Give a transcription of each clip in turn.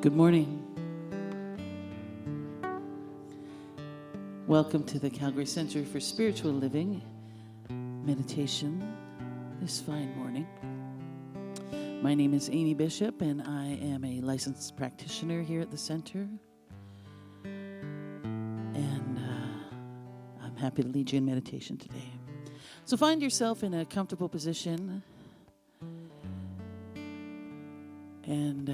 Good morning. Welcome to the Calgary Center for Spiritual Living meditation this fine morning. My name is Amy Bishop, and I am a licensed practitioner here at the center. And I'm happy to lead you in meditation today. So find yourself in a comfortable position. And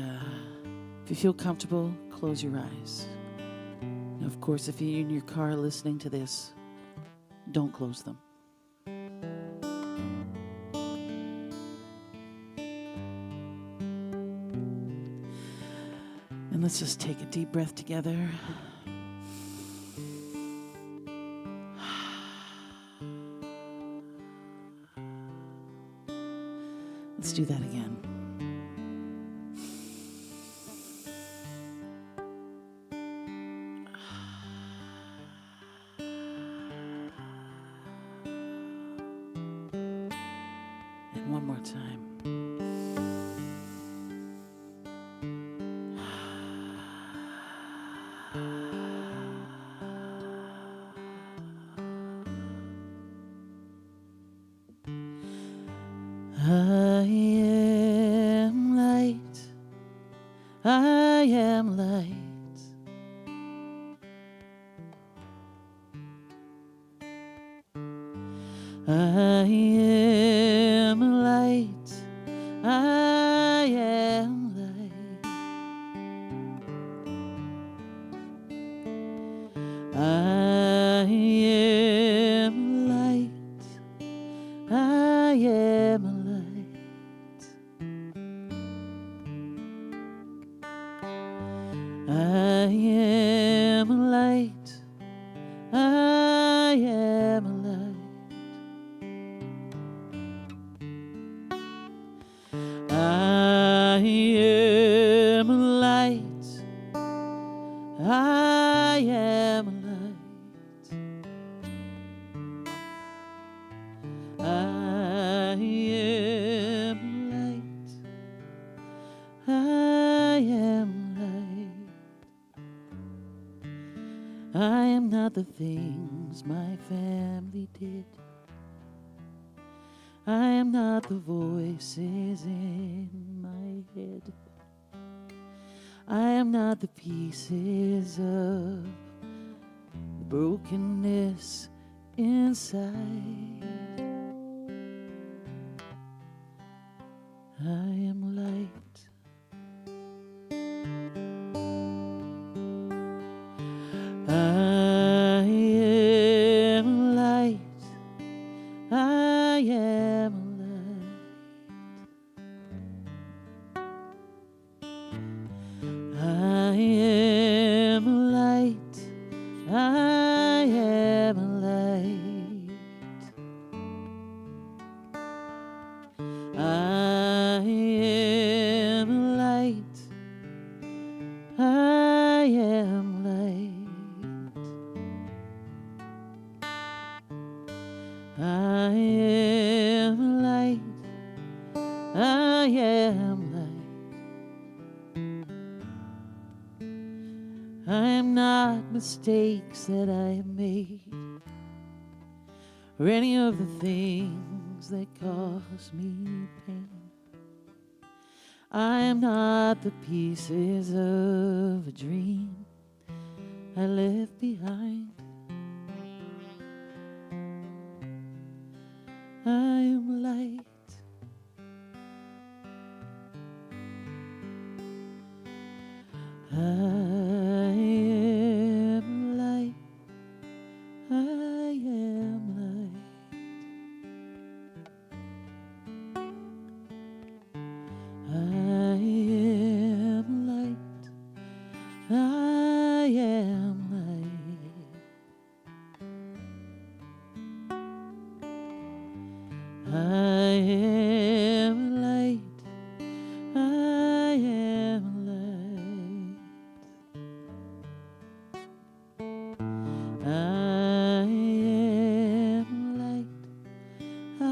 if you feel comfortable, close your eyes. Now, of course, if you're in your car listening to this, don't close them. And let's just take a deep breath together. Let's do that again. And one more time. I am light. I am light. I am light. I am light. I am light. I am light. I am light. I am light. I am light. I am light. I am light. I am light. I am not the things my family did. I am not the voices in my head. I am not the pieces of the brokenness inside. I am light. I am light. I am light. I am light. I am light. I am light. I am light. I am light. I am light. I am not mistakes that I have made, or any of the things that cause me pain. I am not the pieces of a dream I left behind. I am light. I am light. I am light. I am light. I am light. I am light. I am light. I am light. I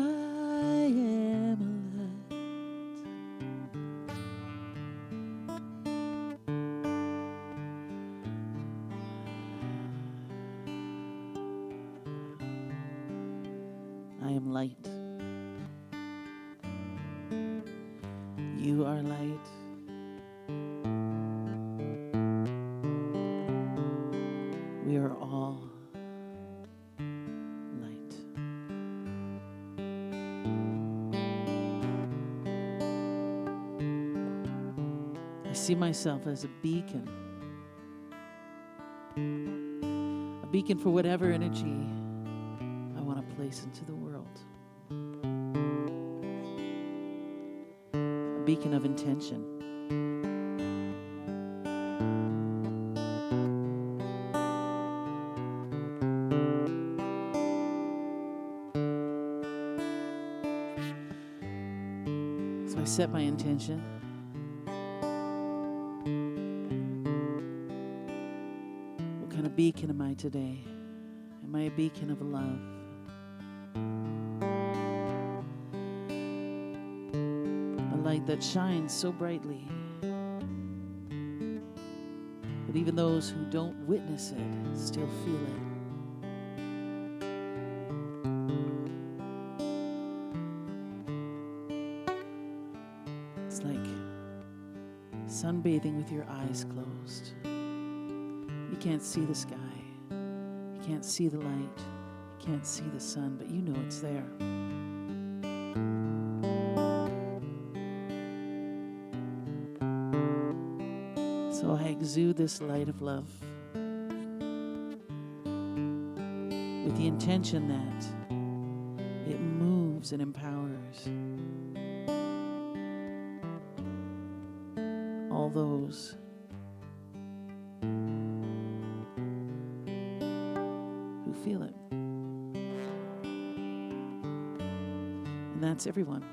am light. being light. You are light. We are all light. I see myself as a beacon for whatever energy I want to place into the world. A beacon of intention. So I set my intention. What kind of beacon am I today? Am I a beacon of love? A light that shines so brightly that even those who don't witness it still feel it. It's like sunbathing with your eyes closed. You can't see the sky. You can't see the light. You can't see the sun, but you know it's there. So I exude this light of love with the intention that it moves and empowers all those who feel it. And that's everyone.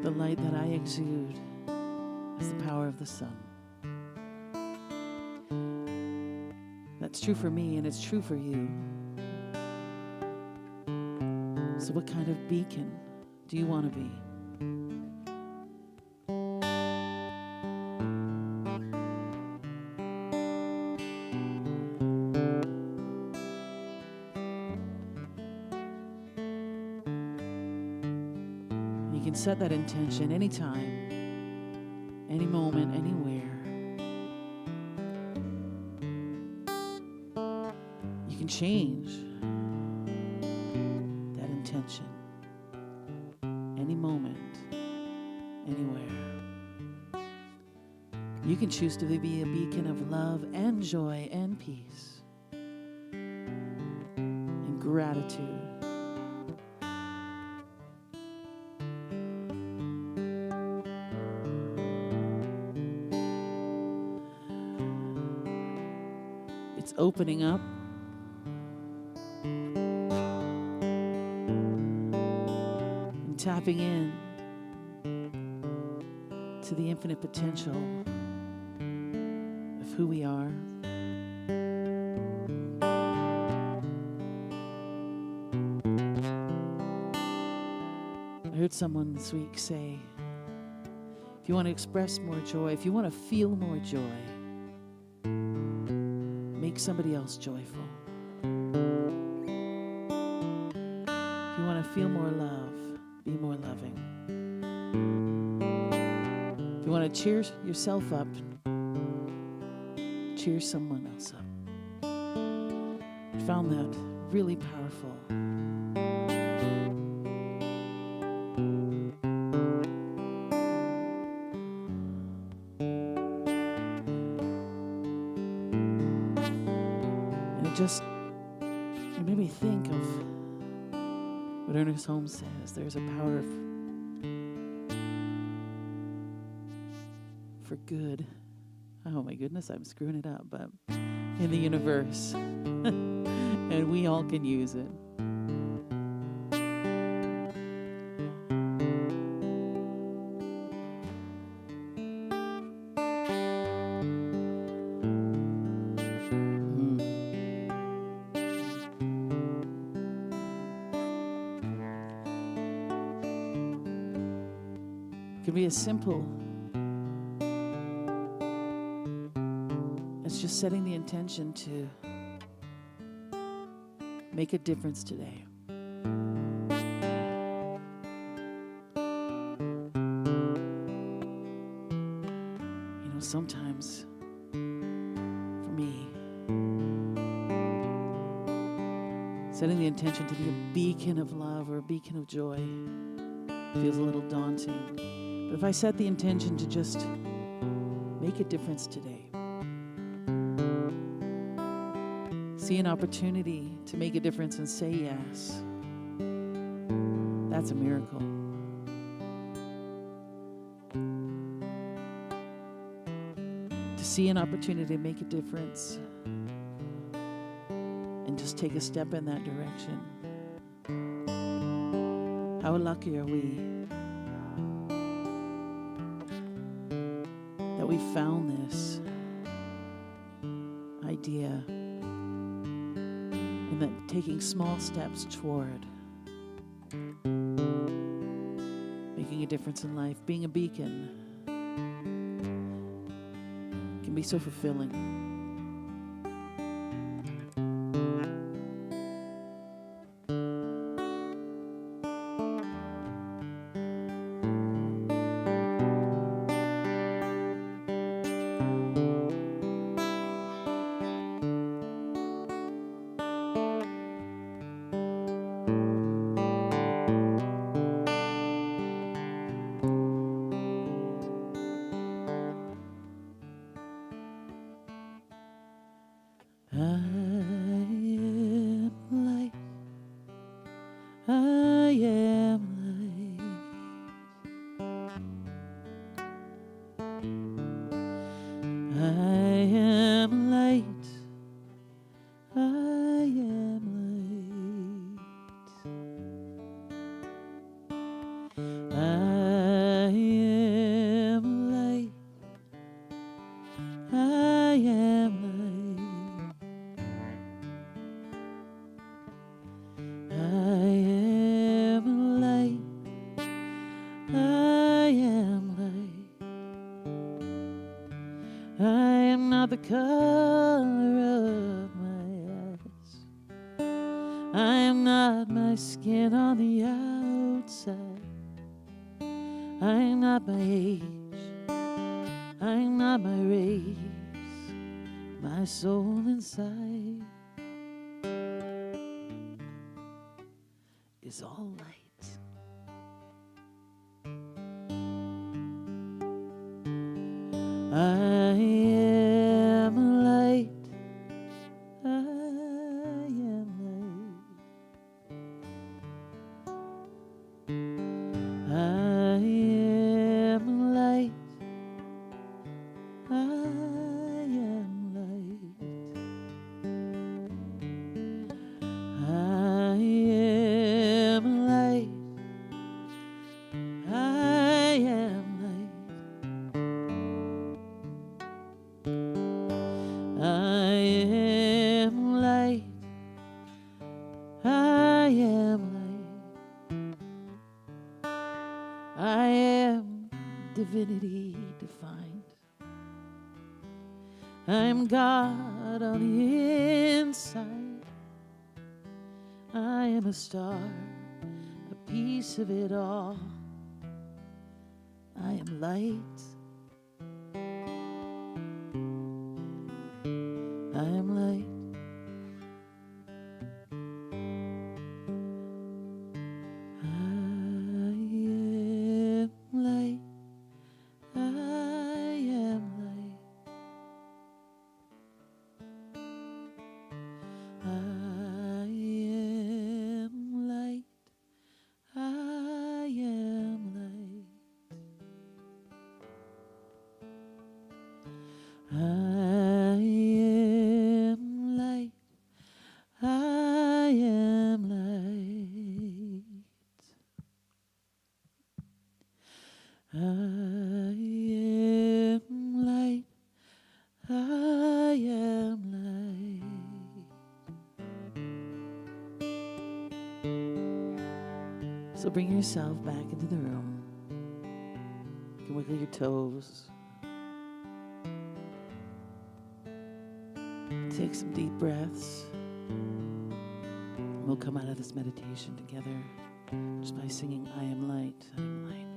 The light that I exude is the power of the sun. That's true for me, and it's true for you. So what kind of beacon do you want to be? You can set that intention anytime, any moment, anywhere. You can change that intention any moment, anywhere. You can choose to be a beacon of love and joy and peace and gratitude. It's opening up and tapping in to the infinite potential of who we are. I heard someone this week say, if you want to express more joy, if you want to feel more joy, make somebody else joyful. If you want to feel more love, be more loving. If you want to cheer yourself up, cheer someone else up. I found that really powerful. It made me think of what Ernest Holmes says. There's a power for good. Oh my goodness, I'm screwing it up, but in the universe. And we all can use it. It can be as simple as just just setting the intention to make a difference today. You know, sometimes for me, setting the intention to be a beacon of love or a beacon of joy feels a little daunting. But if I set the intention to just make a difference today, see an opportunity to make a difference and say yes, that's a miracle. To see an opportunity to make a difference and just take a step in that direction. How lucky are we that we found this idea and that taking small steps toward making a difference in life, being a beacon, can be so fulfilling. The color of my eyes, I am not my skin on the outside, I am not my age, I am not my race, my soul inside is all light. I am light. I am light. I am light. I am light. I am light. I am light. I am light. I am light. I am divinity defined. I am God on the inside. I am a star, a piece of it all. I am light. I am light. I am light. I am light. I am light. I am light. I am light. I am light. I am light. I am light. So bring yourself back into the room. You can wiggle your toes. take some deep breaths. We'll come out of this meditation together just by singing, I am light, I am light.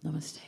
Namaste.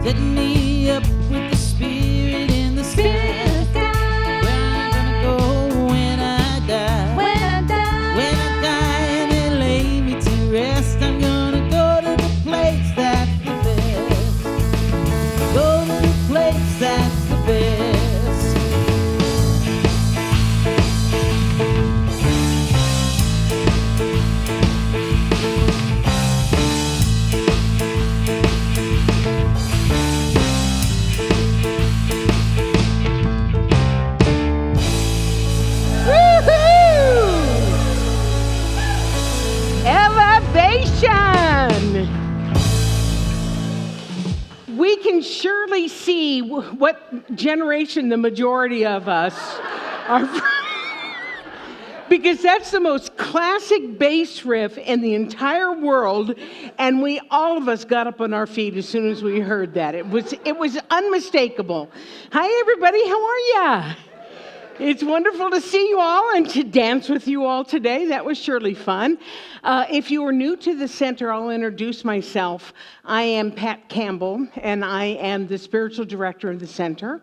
Setting me up with the spirit in me see what generation the majority of us are from. Because that's the most classic bass riff in the entire world, and all of us got up on our feet as soon as we heard that. It was unmistakable. Hi, everybody. How are ya? It's wonderful to see you all and to dance with you all today. That was surely fun. If you are new to the center, I'll introduce myself. I am Pat Campbell, and I am the spiritual director of the center.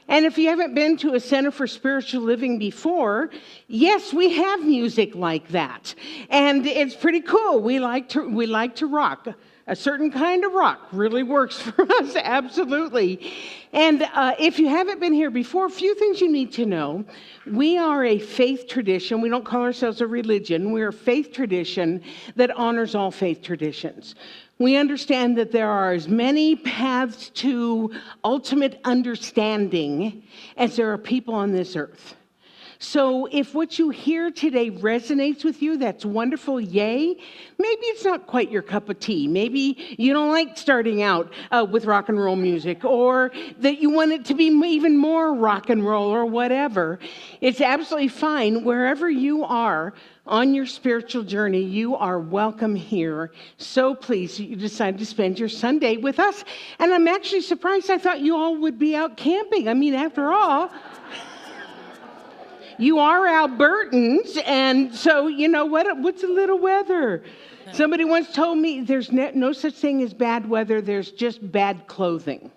And if you haven't been to a Center for Spiritual Living before, yes, we have music like that. And it's pretty cool. We like to rock. A certain kind of rock really works for us, absolutely. And if you haven't been here before, a few things you need to know. We are a faith tradition. We don't call ourselves a religion. We're a faith tradition that honors all faith traditions. We understand that there are as many paths to ultimate understanding as there are people on this earth. So if what you hear today resonates with you, that's wonderful, yay. Maybe it's not quite your cup of tea. Maybe you don't like starting out with rock and roll music, or that you want it to be even more rock and roll or whatever. It's absolutely fine. Wherever you are on your spiritual journey, you are welcome here. So please, you decided to spend your Sunday with us. And I'm actually surprised. I thought you all would be out camping. I mean, after all, you are Albertans, and so, you know, what's a little weather? Somebody once told me there's no such thing as bad weather, there's just bad clothing.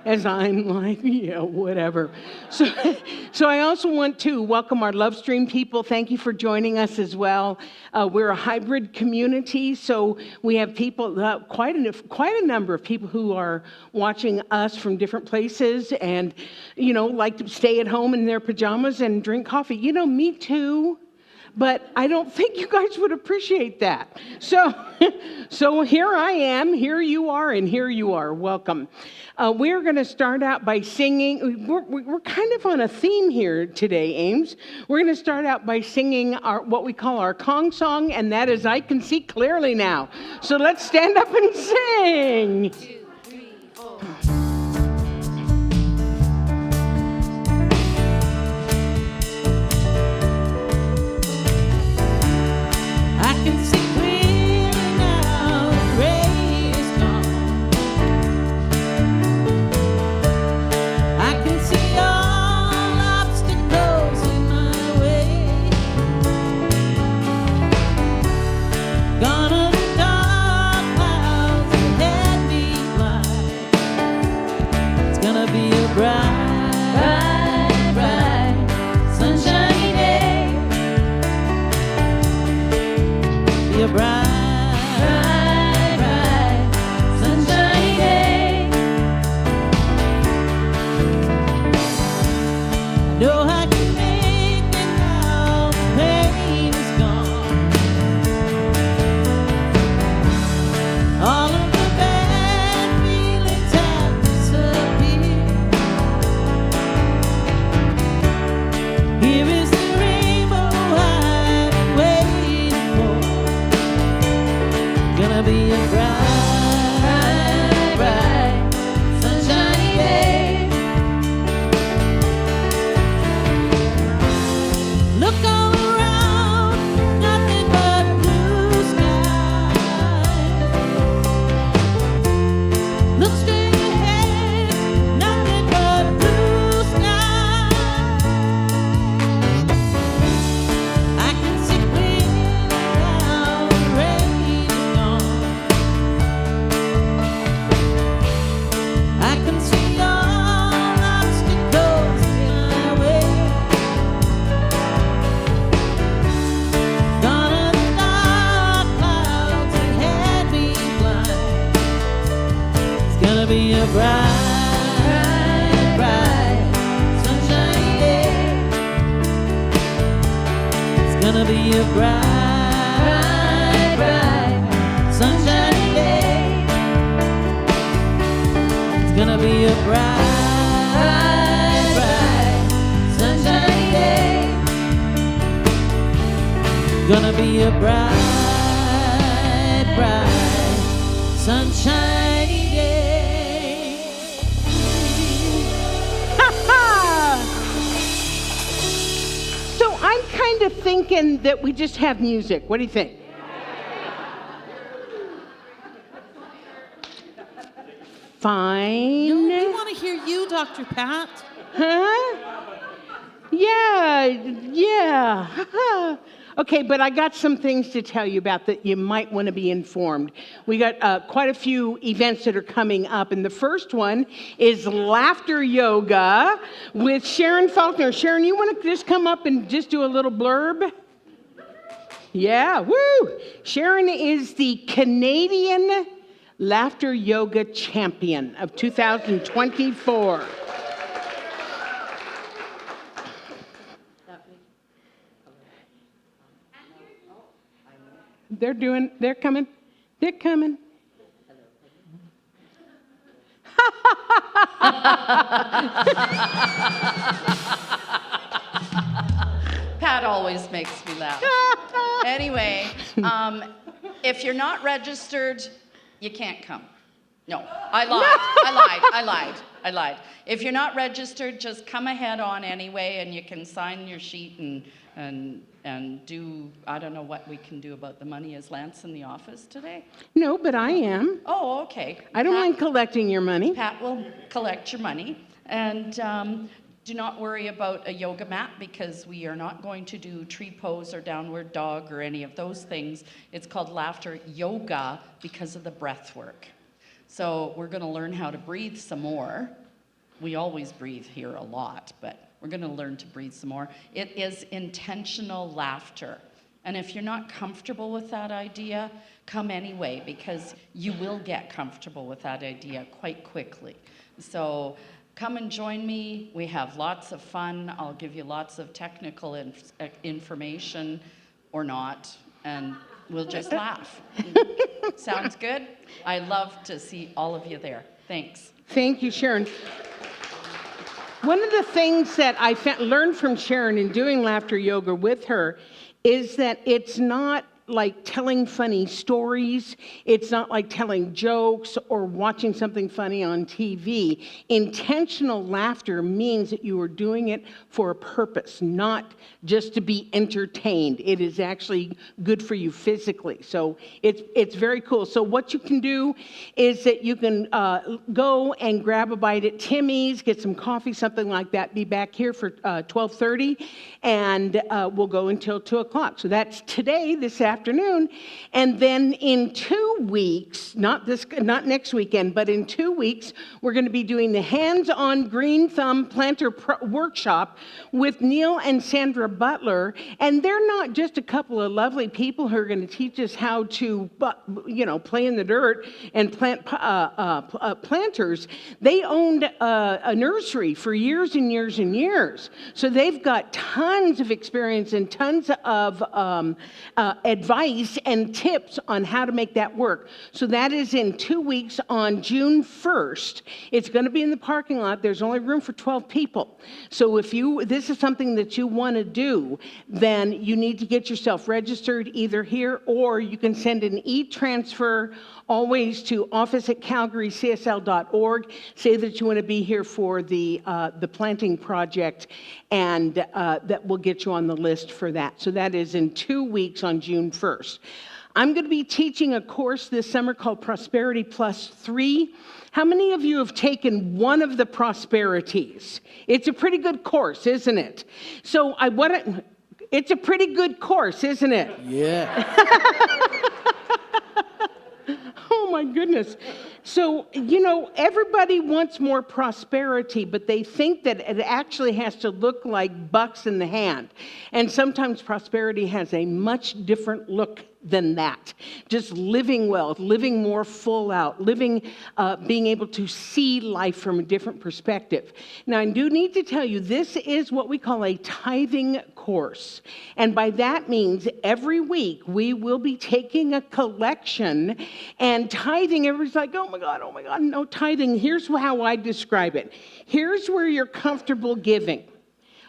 As I'm like, yeah, whatever. So I also want to welcome our Love Stream people. Thank you for joining us as well. We're a hybrid community, so we have people, quite a number of people who are watching us from different places and, you know, like to stay at home in their pajamas and drink coffee. You know, me too. But I don't think you guys would appreciate that. So here I am, here you are, and here you are. Welcome. We're going to start out by singing. We're kind of on a theme here today, Ames. We're going to start out by singing what we call our Kong song, and that is I Can See Clearly Now. So let's stand up and sing. 2, 3, 4. Gonna be a bright, bright, sunshiny day. to thinking that we just have music. What do you think? Fine. No, we want to hear you, Dr. Pat. Huh? Yeah. Okay, but I got some things to tell you about that you might want to be informed. We got quite a few events that are coming up, and the first one is laughter yoga with Sharon Faulkner. Sharon, you want to just come up and just do a little blurb? Yeah, woo! Sharon is the Canadian laughter yoga champion of 2024. They're coming. Pat always makes me laugh. Anyway, if you're not registered, you can't come. No, I lied. If you're not registered, just come ahead on anyway, and you can sign your sheet and do, I don't know what we can do about the money. Is Lance in the office today? No, but I am. Oh, okay. I don't mind collecting your money. Pat will collect your money. And do not worry about a yoga mat, because we are not going to do tree pose or downward dog or any of those things. It's called laughter yoga because of the breath work. So we're going to learn how to breathe some more. We always breathe here a lot, but we're going to learn to breathe some more. It is intentional laughter. And if you're not comfortable with that idea, come anyway, because you will get comfortable with that idea quite quickly. So come and join me. We have lots of fun. I'll give you lots of technical information or not, and we'll just laugh. Sounds good? I love to see all of you there. Thanks. Thank you, Sharon. One of the things that I learned from Sharon in doing laughter yoga with her is that it's not like telling funny stories. It's not like telling jokes or watching something funny on TV. Intentional laughter means that you are doing it for a purpose, not just to be entertained. It is actually good for you physically. So it's very cool. So what you can do is that you can go and grab a bite at Timmy's, get some coffee, something like that. Be back here for 12:30, and we'll go until 2 o'clock. So that's today, this afternoon. And then in 2 weeks, not next weekend, but in 2 weeks, we're going to be doing the hands-on green thumb planter workshop with Neil and Sandra Butler. And they're not just a couple of lovely people who are going to teach us how to, play in the dirt and plant planters. They owned a nursery for years and years and years. So they've got tons of experience and tons of advice and tips on how to make that work. So that is in 2 weeks on June 1st. It's going to be in the parking lot. There's only room for 12 people. So if this is something that you want to do, then you need to get yourself registered either here, or you can send an e-transfer always to office@calgarycsl.org. Say that you want to be here for the planting project, and that will get you on the list for that. So that is in 2 weeks on June 1st. I'm going to be teaching a course this summer called Prosperity Plus 3. How many of you have taken one of the prosperities? It's a pretty good course, isn't it? So it's a pretty good course, isn't it? Yeah. Oh my goodness. So, everybody wants more prosperity, but they think that it actually has to look like bucks in the hand. And sometimes prosperity has a much different look than that. Just living well, living more full out, being able to see life from a different perspective. Now, I do need to tell you, this is what we call a tithing course. And by that means every week we will be taking a collection and tithing. Everybody's like, oh my God, no tithing. Here's how I describe it. Here's where you're comfortable giving.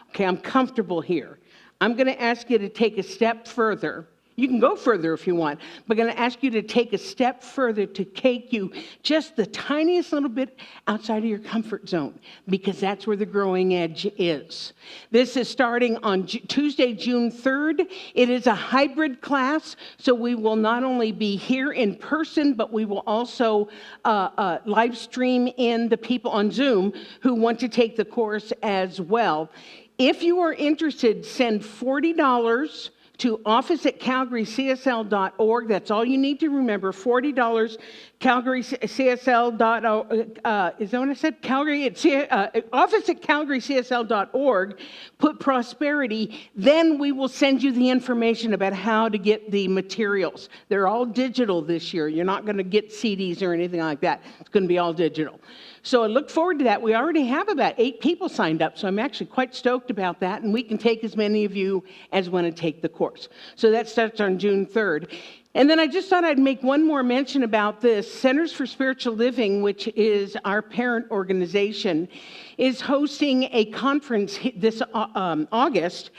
Okay, I'm comfortable here. I'm going to ask you to take a step further You can go further if you want, but I'm going to ask you to take a step further to take you just the tiniest little bit outside of your comfort zone, because that's where the growing edge is. This is starting on Tuesday, June 3rd. It is a hybrid class, so we will not only be here in person, but we will also live stream in the people on Zoom who want to take the course as well. If you are interested, send $40 to office@calgarycsl.org. That's all you need to remember, $40, calgarycsl.org. Is that what I said? Office@calgarycsl.org. Put prosperity. Then we will send you the information about how to get the materials. They're all digital this year. You're not going to get CDs or anything like that. It's going to be all digital. So I look forward to that. We already have about 8 people signed up, so I'm actually quite stoked about that, and we can take as many of you as want to take the course. So that starts on June 3rd. And then I just thought I'd make one more mention about this. Centers for Spiritual Living, which is our parent organization, is hosting a conference this August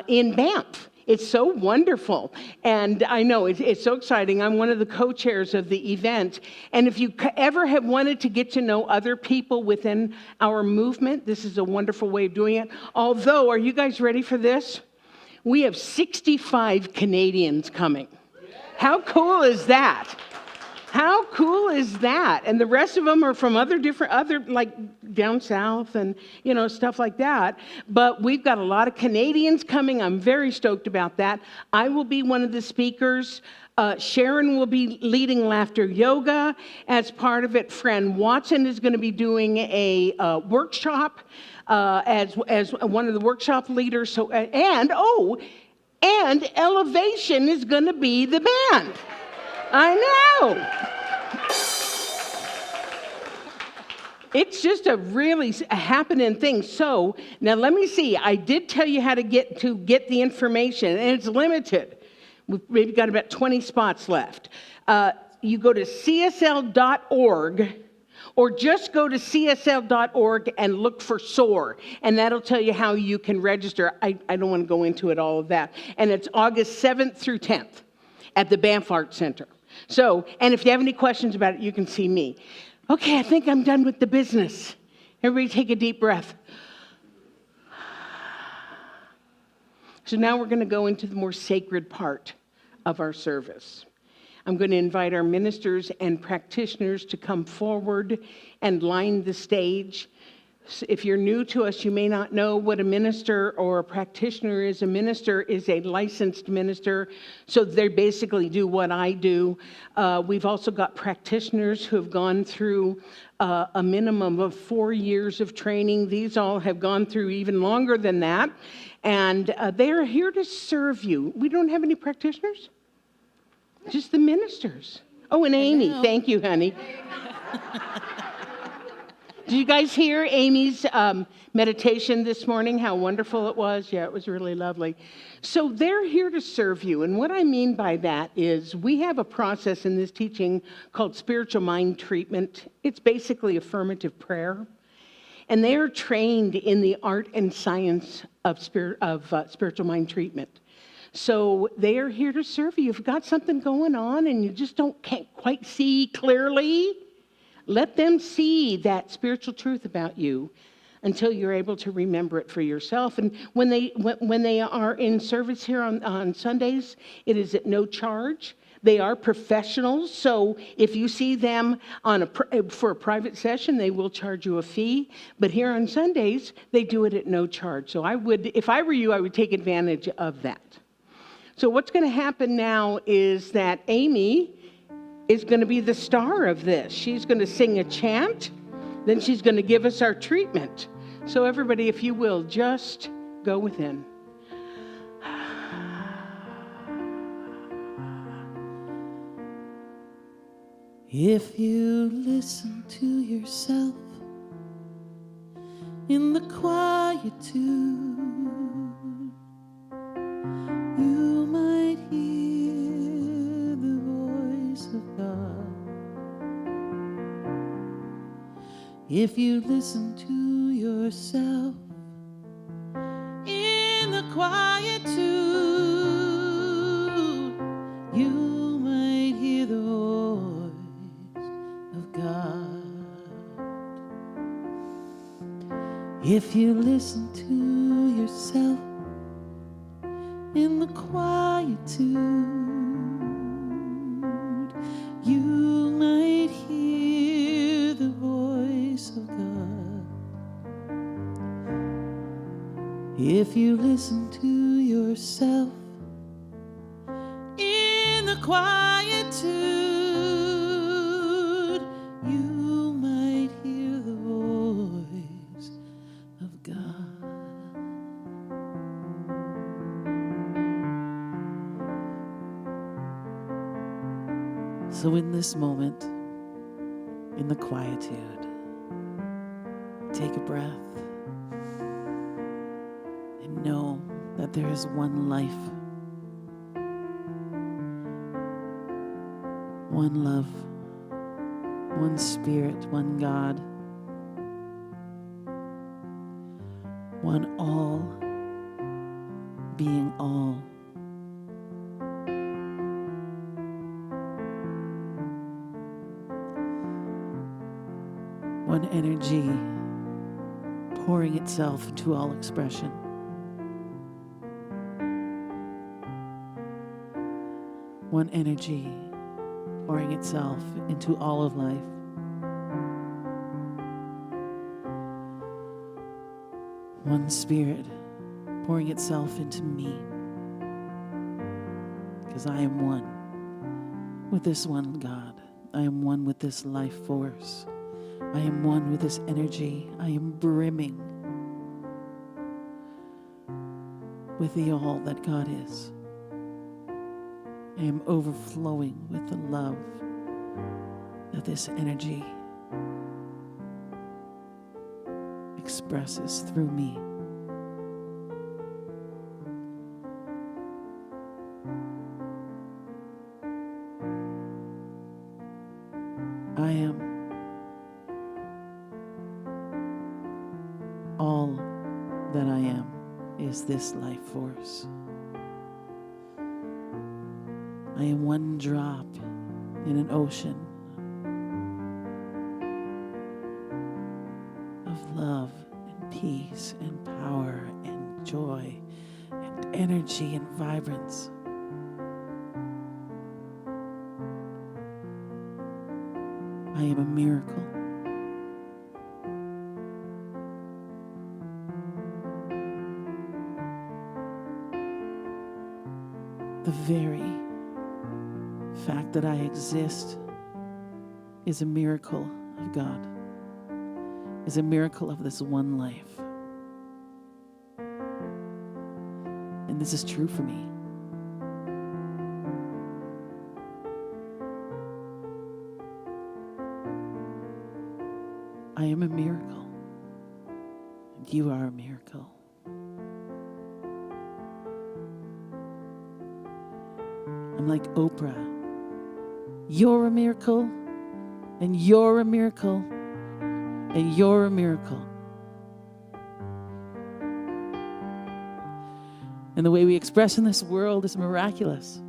in Banff. It's so wonderful, and I know it's so exciting. I'm one of the co-chairs of the event, and if you ever have wanted to get to know other people within our movement, this is a wonderful way of doing it. Although, are you guys ready for this? We have 65 Canadians coming. How cool is that? How cool is that? And the rest of them are from other like down south and, stuff like that. But we've got a lot of Canadians coming. I'm very stoked about that. I will be one of the speakers. Sharon will be leading laughter yoga as part of it. Fran Watson is going to be doing a workshop as one of the workshop leaders. So and Elevation is going to be the band. I know. It's just a really happening thing. So now let me see. I did tell you how to get the information, and it's limited. We've maybe got about 20 spots left. You go to csl.org, or just go to csl.org and look for SOAR, and that'll tell you how you can register. I don't want to go into it, all of that. And it's August 7th through 10th at the Banff Arts Center. So, and if you have any questions about it, you can see me. Okay, I think I'm done with the business. Everybody take a deep breath. So now we're going to go into the more sacred part of our service. I'm going to invite our ministers and practitioners to come forward and line the stage. If you're new to us, you may not know what a minister or a practitioner is. A minister is a licensed minister, so they basically do what I do. We've also got practitioners who have gone through a minimum of 4 years of training. These all have gone through even longer than that, and they are here to serve you. We don't have any practitioners? Just the ministers. Oh, and Amy. Thank you, honey. Did you guys hear Amy's meditation this morning? How wonderful it was? Yeah, it was really lovely. So they're here to serve you. And what I mean by that is we have a process in this teaching called spiritual mind treatment. It's basically affirmative prayer. And they are trained in the art and science of spiritual mind treatment. So they are here to serve you. If you've got something going on and you just can't quite see clearly, let them see that spiritual truth about you until you're able to remember it for yourself. And when they are in service here on Sundays, it is at no charge. They are professionals, so if you see them for a private session, they will charge you a fee. But here on Sundays, they do it at no charge. So if I were you, I would take advantage of that. So what's going to happen now is that Amy is going to be the star of this. She's going to sing a chant, then she's going to give us our treatment. So everybody, if you will, just go within. If you listen to yourself in the quietude, you might hear the voice of God. If you listen to yourself in the quietude, If you listen to yourself in the quietude, you might hear the voice of God. If you listen to yourself in the quietude, you might hear the voice of God. So in this moment, in the quietude, take a breath and know that there is one life, one love, one spirit, one God, one all being all. One energy pouring itself into all expression. One energy pouring itself into all of life. One spirit pouring itself into me. Because I am one with this one God. I am one with this life force. I am one with this energy. I am brimming with the all that God is. I am overflowing with the love that this energy expresses through me. I am all that I am is this life force. I am one drop in an ocean of love and peace and power and joy and energy and vibrance. I am a miracle. The very fact that I exist is a miracle of God, is a miracle of this one life. And this is true for me. I am a miracle, and you are a miracle. I'm like Oprah. You're a miracle, and you're a miracle, and you're a miracle. And the way we express in this world is miraculous.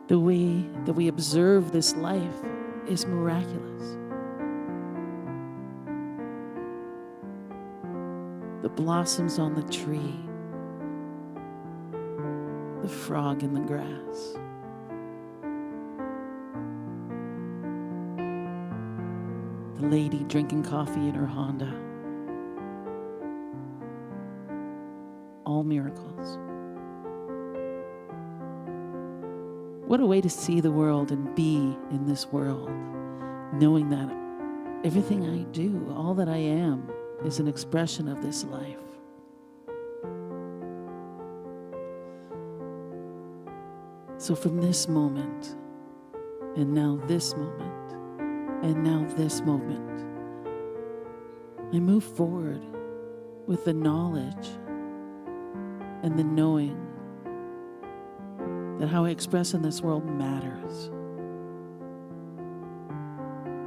The way that we observe this life is miraculous. The blossoms on the tree, the frog in the grass, the lady drinking coffee in her Honda. All miracles. What a way to see the world and be in this world, knowing that everything I do, all that I am, is an expression of this life. So from this moment, and now this moment, and now this moment, I move forward with the knowledge and the knowing that how I express in this world matters.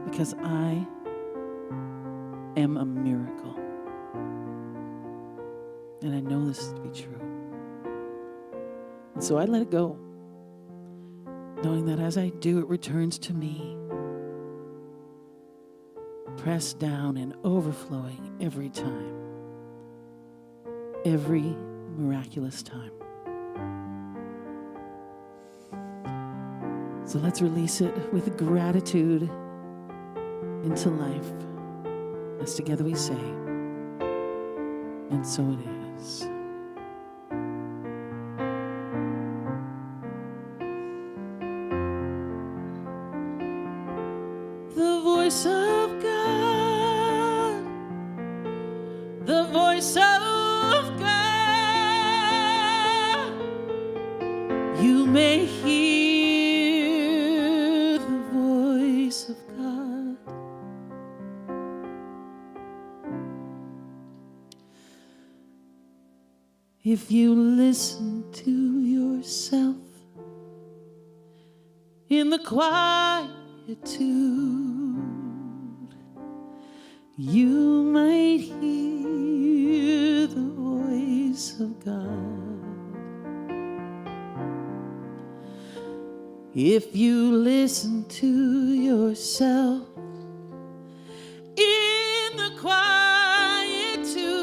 Because I am a miracle. And I know this to be true. And so I let it go, knowing that as I do, it returns to me. pressed down and overflowing every time. Every miraculous time. So let's release it with gratitude into life, as together we say, and so it is. The voice of God, the voice of God, you may hear the voice of God. If you listen to yourself in the quietude, you might hear the voice of God. If you listen to yourself in the quietude,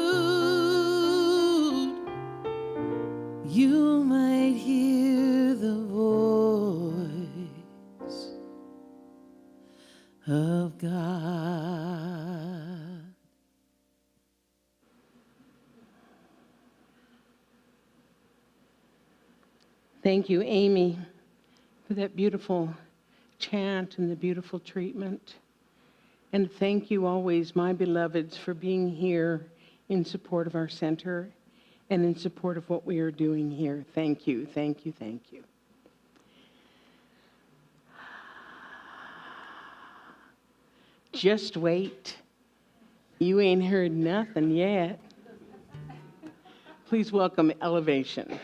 you might hear the voice of God. Thank you, Amy, for that beautiful chant and the beautiful treatment. And thank you always, my beloveds, for being here in support of our center and in support of what we are doing here. Thank you, thank you, thank you. Just wait. You ain't heard nothing yet. Please welcome Elevation.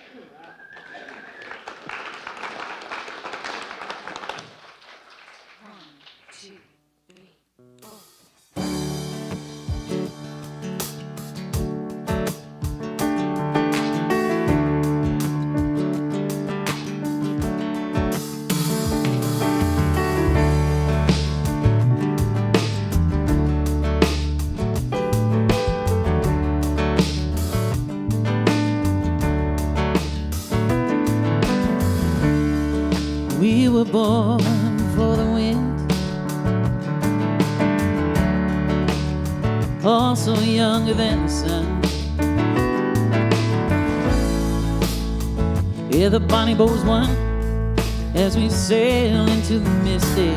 We were born for the wind, also younger than the sun. Yeah, the bonnie bows one as we sail into the misty.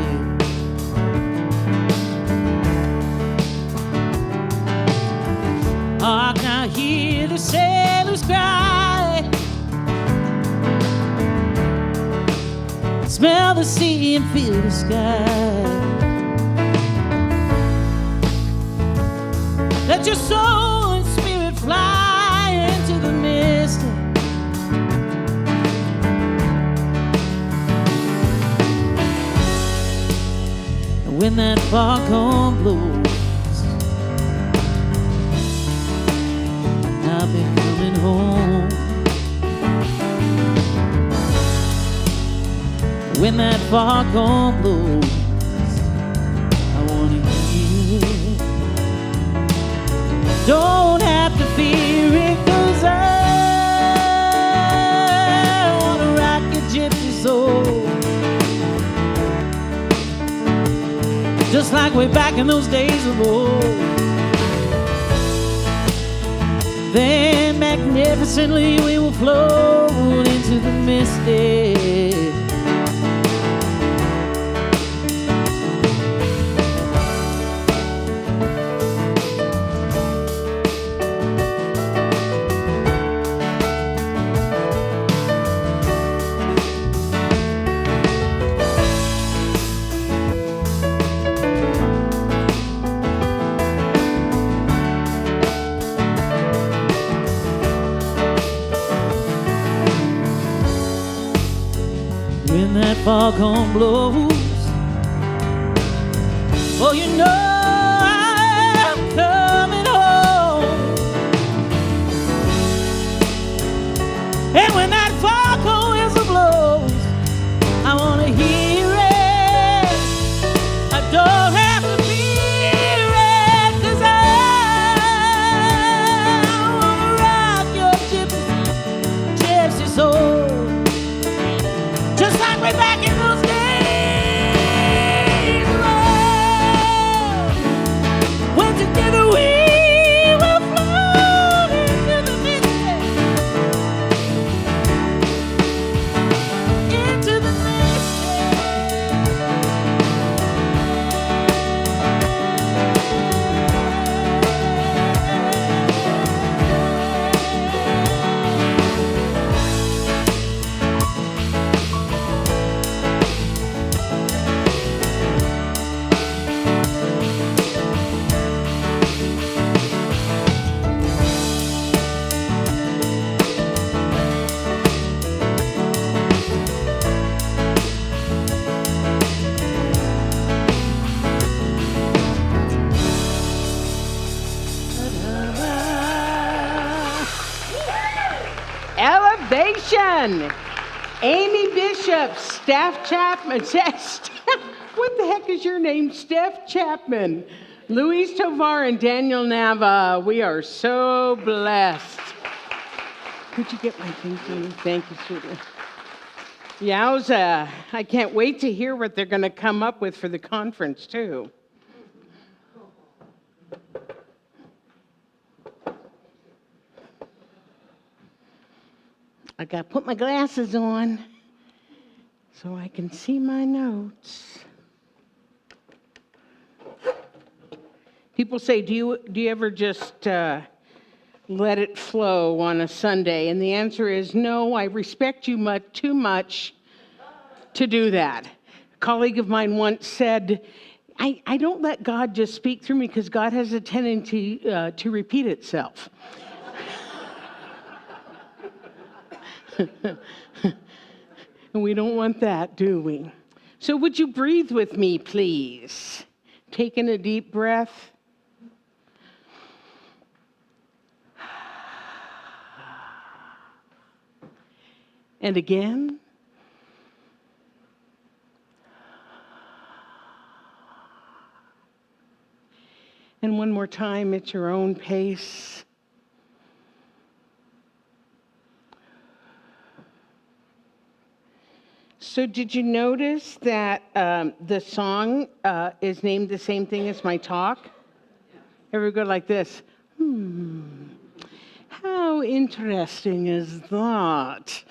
I can hear the sailors cry, smell the sea and feel the sky. Let your soul and spirit fly into the mist. And when that foghorn blows, I've been coming home. When that foghorn blows, I wanna hear it. Don't have to fear it, 'cause I wanna rock your gypsy soul, just like way back in those days of old. Then magnificently we will float into the misty. When that foghorn blows, oh, you know I'm coming home. And when that foghorn whistle blows, I wanna hear it. I don't have to fear Congratulations! Amy Bishop, Steph Chapman. What the heck is your name? Steph Chapman. Luis Tovar and Daniel Nava. We are so blessed. Could you get my thing for me? Thank you, sweetie. Yowza. I can't wait to hear what they're going to come up with for the conference, too. I got to put my glasses on so I can see my notes. People say, do you ever just let it flow on a Sunday? And the answer is no, I respect you too much to do that. A colleague of mine once said, I don't let God just speak through me because God has a tendency to repeat itself. And we don't want that, do we? So would you breathe with me, please? Taking a deep breath. And again. And one more time at your own pace. So did you notice that the song is named the same thing as my talk? Ever go like this? How interesting is that?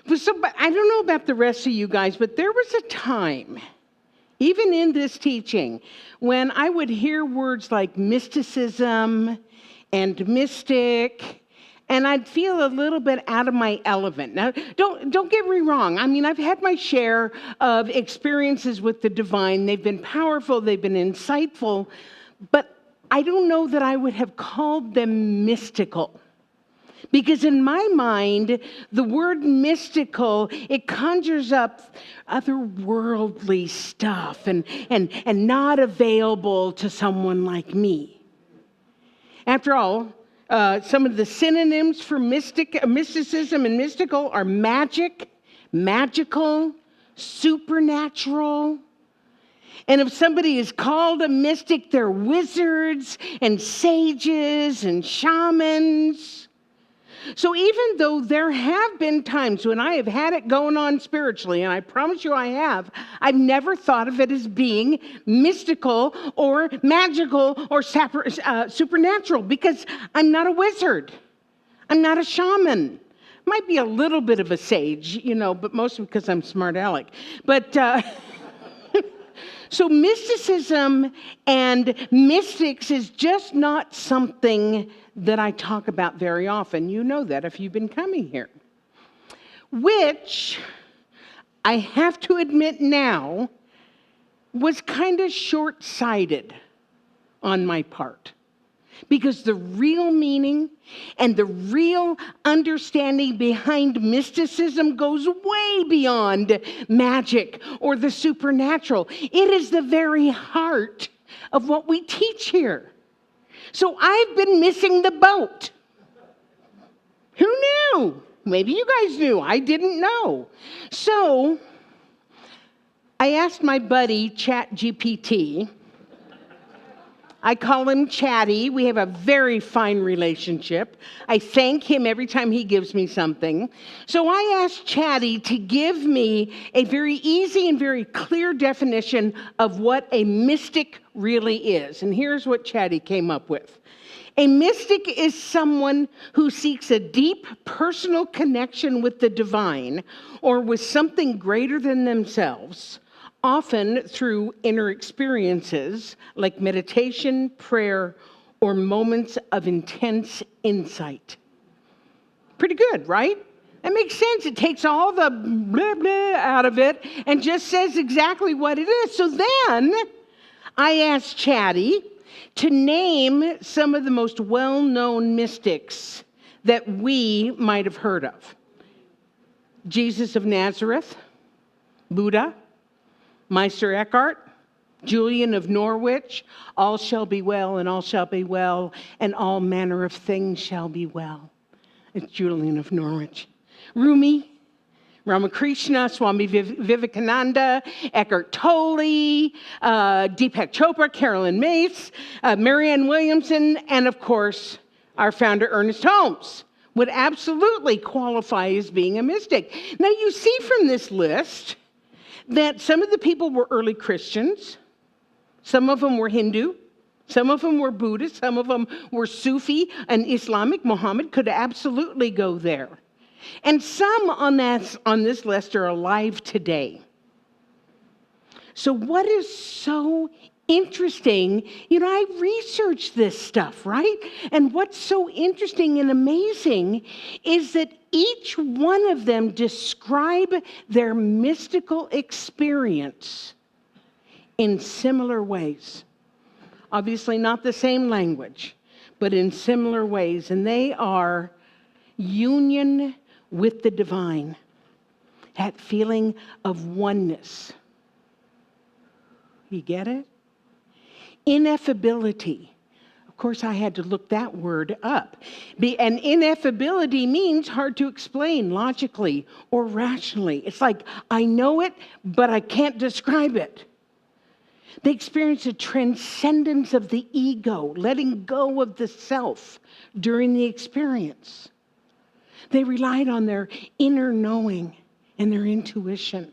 But I don't know about the rest of you guys, but there was a time, even in this teaching, when I would hear words like mysticism and mystic, and I'd feel a little bit out of my element. Now, don't get me wrong. I mean, I've had my share of experiences with the divine. They've been powerful, they've been insightful, but I don't know that I would have called them mystical. Because in my mind, the word mystical, it conjures up otherworldly stuff and not available to someone like me. After all, some of the synonyms for mysticism and mystical are magic, magical, supernatural. And if somebody is called a mystic, they're wizards and sages and shamans. So even though there have been times when I have had it going on spiritually, and I promise you I have, I've never thought of it as being mystical or magical or supernatural because I'm not a wizard. I'm not a shaman. Might be a little bit of a sage, but mostly because I'm smart aleck. But so mysticism and mystics is just not something that I talk about very often. You know that if you've been coming here. Which, I have to admit now, was kind of short-sighted on my part. Because the real meaning and the real understanding behind mysticism goes way beyond magic or the supernatural. It is the very heart of what we teach here. So I've been missing the boat. Who knew? Maybe you guys knew. I didn't know. So I asked my buddy, ChatGPT. I call him Chatty. We have a very fine relationship. I thank him every time he gives me something. So I asked Chatty to give me a very easy and very clear definition of what a mystic really is. And here's what Chatty came up with. A mystic is someone who seeks a deep personal connection with the divine or with something greater than themselves, often through inner experiences like meditation, prayer, or moments of intense insight. Pretty good, right? That makes sense. It takes all the blah, blah out of it and just says exactly what it is. So then I asked Chatty to name some of the most well-known mystics that we might have heard of. Jesus of Nazareth, Buddha, Meister Eckhart, Julian of Norwich, all shall be well, and all shall be well, and all manner of things shall be well. It's Julian of Norwich. Rumi, Ramakrishna, Swami Vivekananda, Eckhart Tolle, Deepak Chopra, Carolyn Myss, Marianne Williamson, and of course, our founder, Ernest Holmes, would absolutely qualify as being a mystic. Now, you see from this list that some of the people were early Christians, some of them were Hindu, some of them were Buddhist, some of them were Sufi and Islamic. Muhammad could absolutely go there. And some on this list are alive today. So what is so interesting, I researched this stuff, right? And what's so interesting and amazing is that each one of them describe their mystical experience in similar ways. Obviously not the same language, but in similar ways. And they are union with the divine, that feeling of oneness. You get it? Ineffability. Of course, I had to look that word up. And ineffability means hard to explain logically or rationally. It's like, I know it, but I can't describe it. They experience a transcendence of the ego, letting go of the self during the experience. They relied on their inner knowing and their intuition.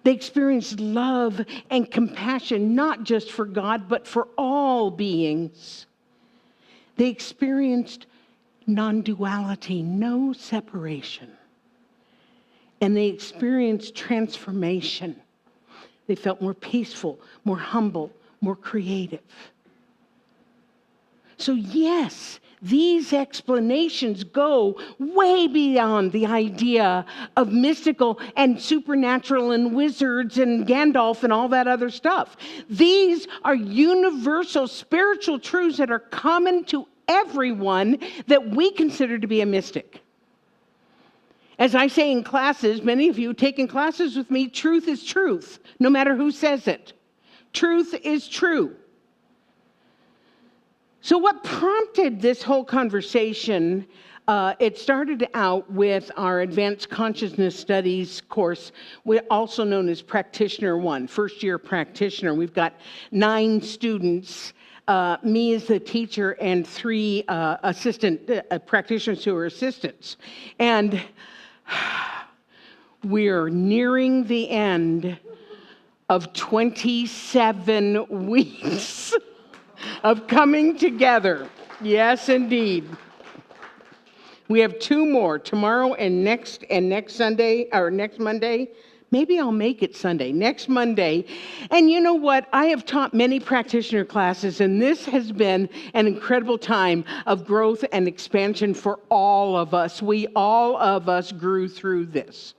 They experienced love and compassion, not just for God, but for all beings. They experienced non-duality, no separation. And they experienced transformation. They felt more peaceful, more humble, more creative. So yes, these explanations go way beyond the idea of mystical and supernatural and wizards and Gandalf and all that other stuff. These are universal spiritual truths that are common to everyone that we consider to be a mystic. As I say in classes, many of you taking classes with me, truth is truth, no matter who says it. Truth is true. So what prompted this whole conversation, it started out with our Advanced Consciousness Studies course, also known as Practitioner 1, first-year practitioner. We've got 9 students, me as the teacher, and 3 assistant practitioners who are assistants. And we're nearing the end of 27 weeks of coming together. Yes, indeed. We have 2 more, tomorrow and next Sunday, or next Monday. Maybe I'll make it Sunday, next Monday. And you know what? I have taught many practitioner classes, and this has been an incredible time of growth and expansion for all of us. All of us grew through this.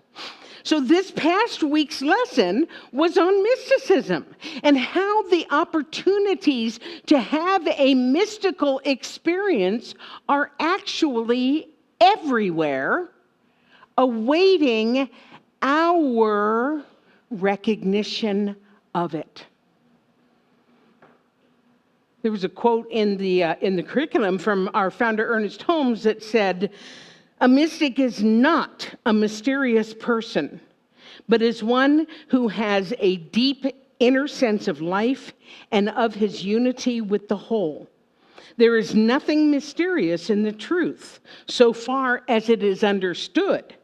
So this past week's lesson was on mysticism and how the opportunities to have a mystical experience are actually everywhere, awaiting our recognition of it. There was a quote in the curriculum from our founder, Ernest Holmes, that said, "A mystic is not a mysterious person, but is one who has a deep inner sense of life and of his unity with the whole. There is nothing mysterious in the truth, so far as it is understood,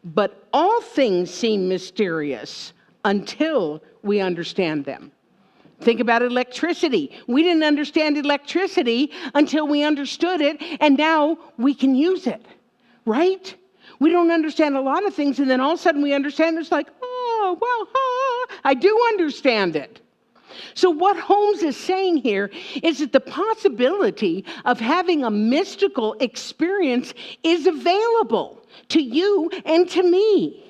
but all things seem mysterious until we understand them." Think about electricity. We didn't understand electricity until we understood it, and now we can use it, right? We don't understand a lot of things, and then all of a sudden we understand. It's like, oh, well, I do understand it. So what Holmes is saying here is that the possibility of having a mystical experience is available to you and to me.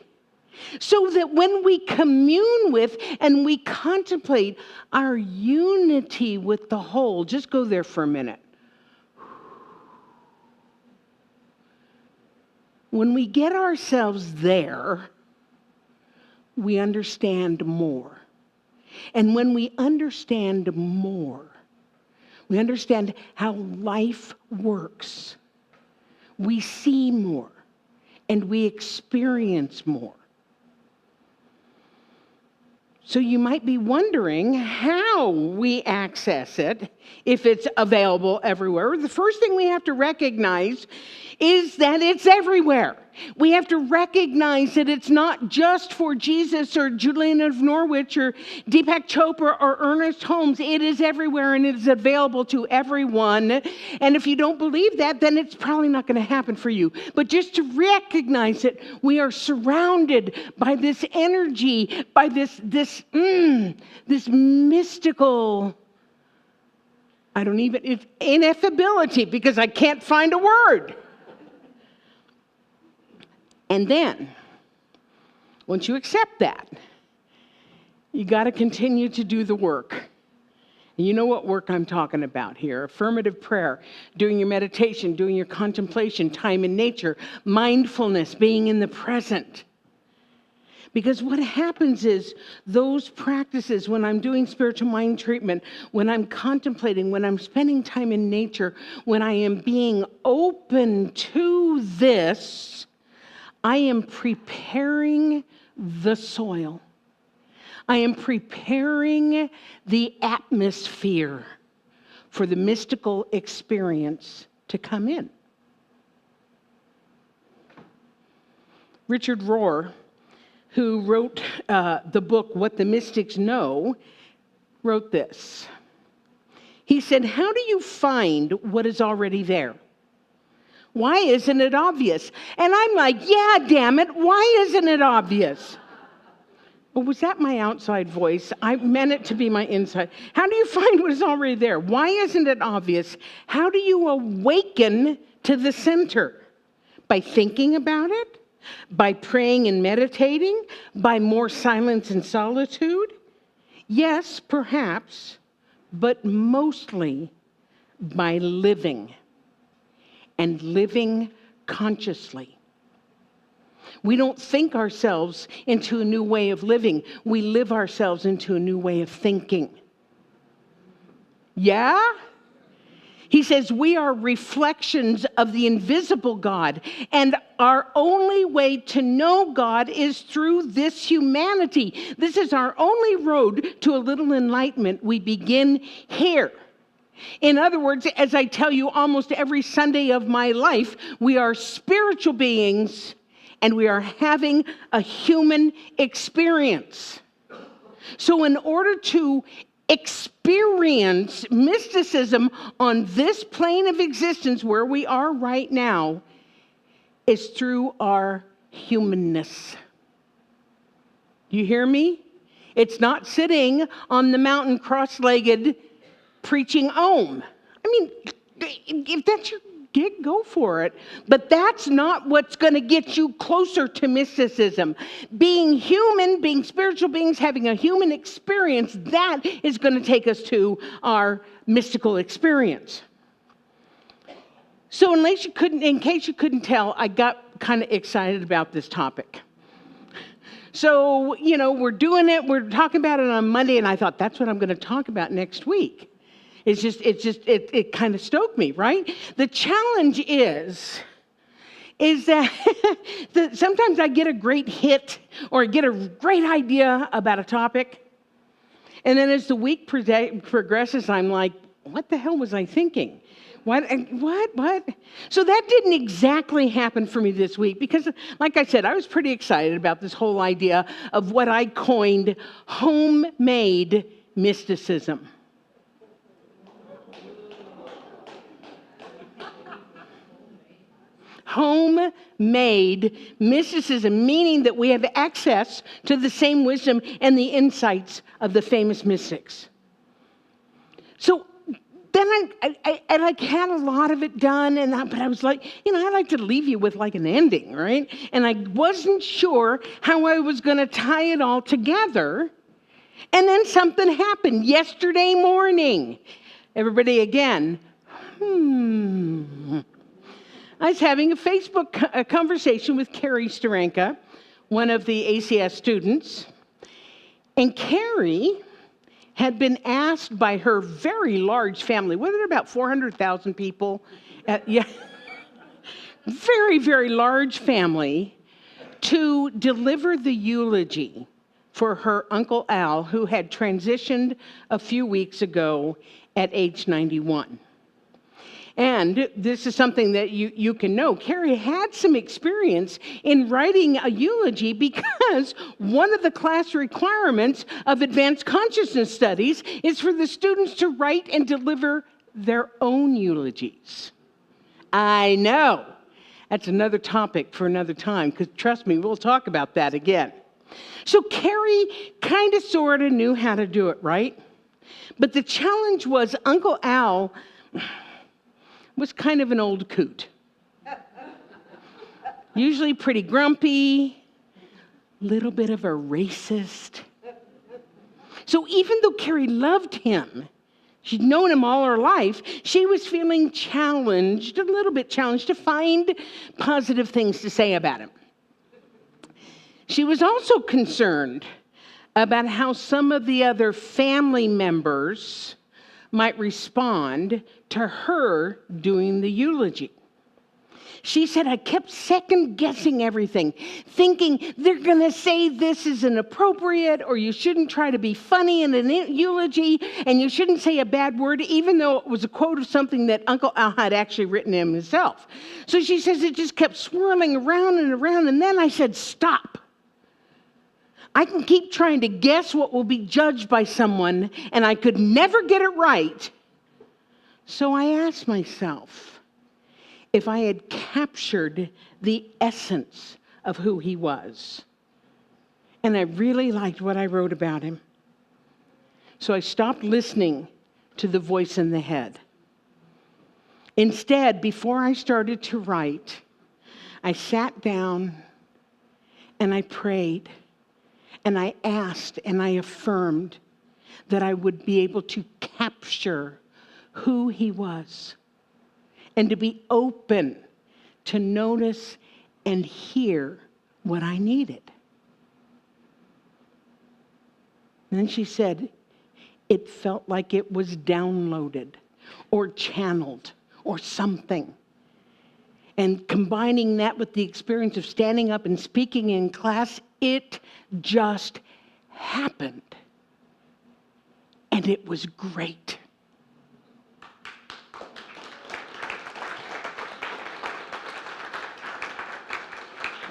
So that when we commune with and we contemplate our unity with the whole, just go there for a minute. When we get ourselves there, we understand more. And when we understand more, we understand how life works. We see more and we experience more. So you might be wondering how we access it if it's available everywhere. The first thing we have to recognize is that it's everywhere. We have to recognize that it's not just for Jesus or Julian of Norwich or Deepak Chopra or Ernest Holmes. It is everywhere and it is available to everyone. And if you don't believe that, then it's probably not going to happen for you. But just to recognize it, we are surrounded by this energy, by this mystical, it's ineffability because I can't find a word. And then, once you accept that, you got to continue to do the work. And you know what work I'm talking about here. Affirmative prayer, doing your meditation, doing your contemplation, time in nature, mindfulness, being in the present. Because what happens is those practices, when I'm doing spiritual mind treatment, when I'm contemplating, when I'm spending time in nature, when I am being open to this, I am preparing the soil. I am preparing the atmosphere for the mystical experience to come in. Richard Rohr, who wrote the book What the Mystics Know, wrote this. He said, "How do you find what is already there? Why isn't it obvious?" And I'm like, yeah, damn it, why isn't it obvious? Well, was that my outside voice? I meant it to be my inside. How do you find what is already there? Why isn't it obvious? How do you awaken to the center? By thinking about it? By praying and meditating? By more silence and solitude? Yes, perhaps, but mostly by living. And living consciously. We don't think ourselves into a new way of living. We live ourselves into a new way of thinking. Yeah? He says we are reflections of the invisible God, and our only way to know God is through this humanity. This is our only road to a little enlightenment. We begin here. In other words, as I tell you almost every Sunday of my life, we are spiritual beings and we are having a human experience. So in order to experience mysticism on this plane of existence where we are right now is through our humanness. You hear me? It's not sitting on the mountain cross-legged preaching Om. I mean, if that's your gig, go for it. But that's not what's going to get you closer to mysticism. Being human, being spiritual beings, having a human experience, that is going to take us to our mystical experience. So in case you couldn't tell, I got kind of excited about this topic. So, we're doing it, we're talking about it on Monday, and I thought that's what I'm going to talk about next week. It kind of stoked me, right? The challenge is that sometimes I get a great hit or get a great idea about a topic. And then as the week progresses, I'm like, what the hell was I thinking? What? So that didn't exactly happen for me this week because, like I said, I was pretty excited about this whole idea of what I coined homemade mysticism. Homemade mysticism, meaning that we have access to the same wisdom and the insights of the famous mystics. So then I had a lot of it done, but I was like, I like to leave you with like an ending, right? And I wasn't sure how I was going to tie it all together. And then something happened yesterday morning. Everybody again, I was having a Facebook conversation with Carrie Starenka, one of the ACS students. And Carrie had been asked by her very large family, what are there, about 400,000 people? very, very large family to deliver the eulogy for her Uncle Al, who had transitioned a few weeks ago at age 91. And this is something that you can know. Carrie had some experience in writing a eulogy because one of the class requirements of advanced consciousness studies is for the students to write and deliver their own eulogies. I know. That's another topic for another time, because trust me, we'll talk about that again. So Carrie kind of sort of knew how to do it, right? But the challenge was Uncle Al was kind of an old coot. Usually pretty grumpy, little bit of a racist. So even though Carrie loved him, she'd known him all her life, she was feeling challenged, a little bit challenged, to find positive things to say about him. She was also concerned about how some of the other family members might respond to her doing the eulogy. She said, I kept second guessing everything, thinking they're going to say this is inappropriate, or you shouldn't try to be funny in an eulogy, and you shouldn't say a bad word, even though it was a quote of something that Uncle Al had actually written himself. So she says it just kept swirling around and around, and then I said, stop. I can keep trying to guess what will be judged by someone, and I could never get it right. So I asked myself if I had captured the essence of who he was. And I really liked what I wrote about him. So I stopped listening to the voice in the head. Instead, before I started to write, I sat down and I prayed. And I asked and I affirmed that I would be able to capture who he was and to be open to notice and hear what I needed. And then she said, it felt like it was downloaded or channeled or something. And combining that with the experience of standing up and speaking in class, it just happened. And it was great.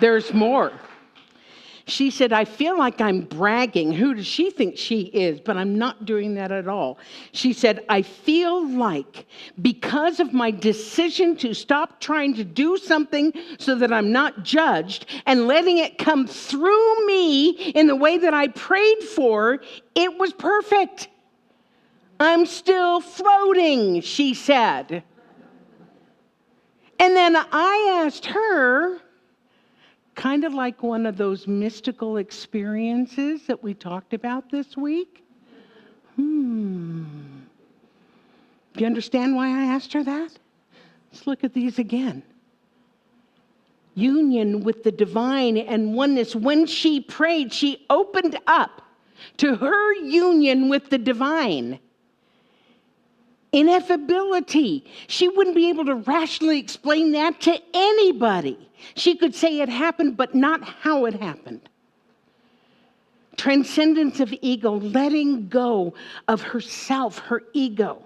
There's more. She said, I feel like I'm bragging. Who does she think she is? But I'm not doing that at all. She said, I feel like because of my decision to stop trying to do something so that I'm not judged and letting it come through me in the way that I prayed for, it was perfect. I'm still floating, she said. And then I asked her, kind of like one of those mystical experiences that we talked about this week. Do you understand why I asked her that? Let's look at these again. Union with the divine and oneness. When she prayed, she opened up to her union with the divine. Ineffability. She wouldn't be able to rationally explain that to anybody. She could say it happened, but not how it happened. Transcendence of ego, letting go of herself, her ego,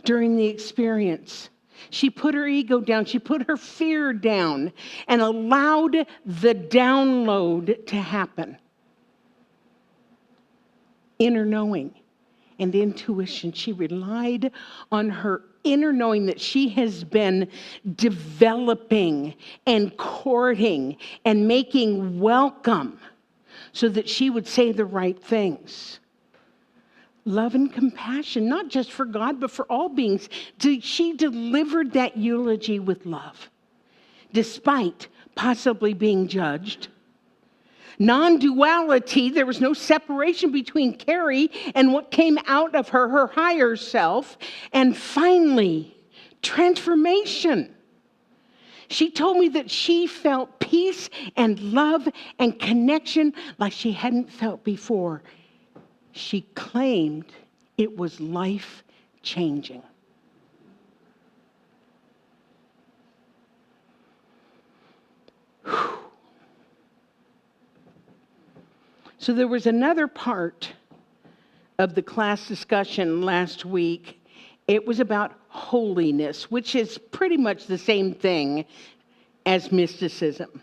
during the experience. She put her ego down, she put her fear down, and allowed the download to happen. Inner knowing and intuition. She relied on her inner knowing that she has been developing and courting and making welcome so that she would say the right things. Love and compassion, not just for God, but for all beings. She delivered that eulogy with love, despite possibly being judged. Non-duality, there was no separation between Carrie and what came out of her, her higher self. And finally, transformation. She told me that she felt peace and love and connection like she hadn't felt before. She claimed it was life-changing. So there was another part of the class discussion last week. It was about holiness, which is pretty much the same thing as mysticism.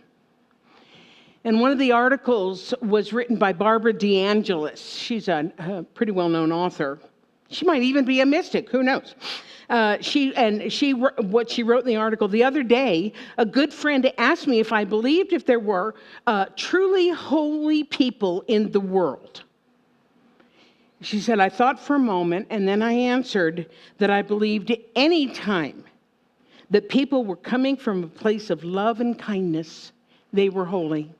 And one of the articles was written by Barbara DeAngelis. She's a pretty well-known author. She might even be a mystic, who knows? What she wrote in the article: the other day, a good friend asked me if I believed if there were truly holy people in the world. She said, I thought for a moment, and then I answered that I believed any time that people were coming from a place of love and kindness, they were holy.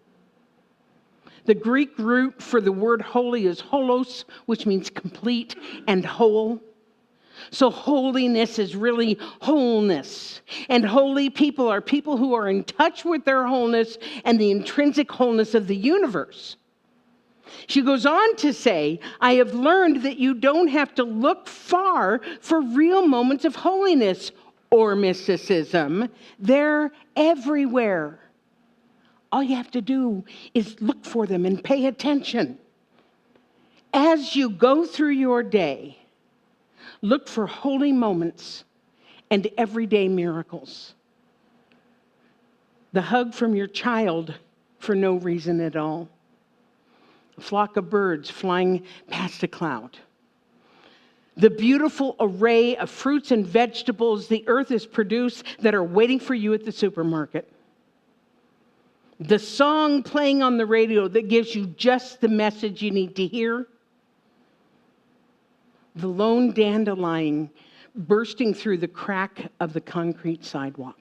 The Greek root for the word holy is holos, which means complete and whole. So holiness is really wholeness. And holy people are people who are in touch with their wholeness and the intrinsic wholeness of the universe. She goes on to say, I have learned that you don't have to look far for real moments of holiness or mysticism. They're everywhere. All you have to do is look for them and pay attention. As you go through your day, look for holy moments and everyday miracles. The hug from your child for no reason at all. A flock of birds flying past a cloud. The beautiful array of fruits and vegetables the earth has produced that are waiting for you at the supermarket. The song playing on the radio that gives you just the message you need to hear. The lone dandelion bursting through the crack of the concrete sidewalk.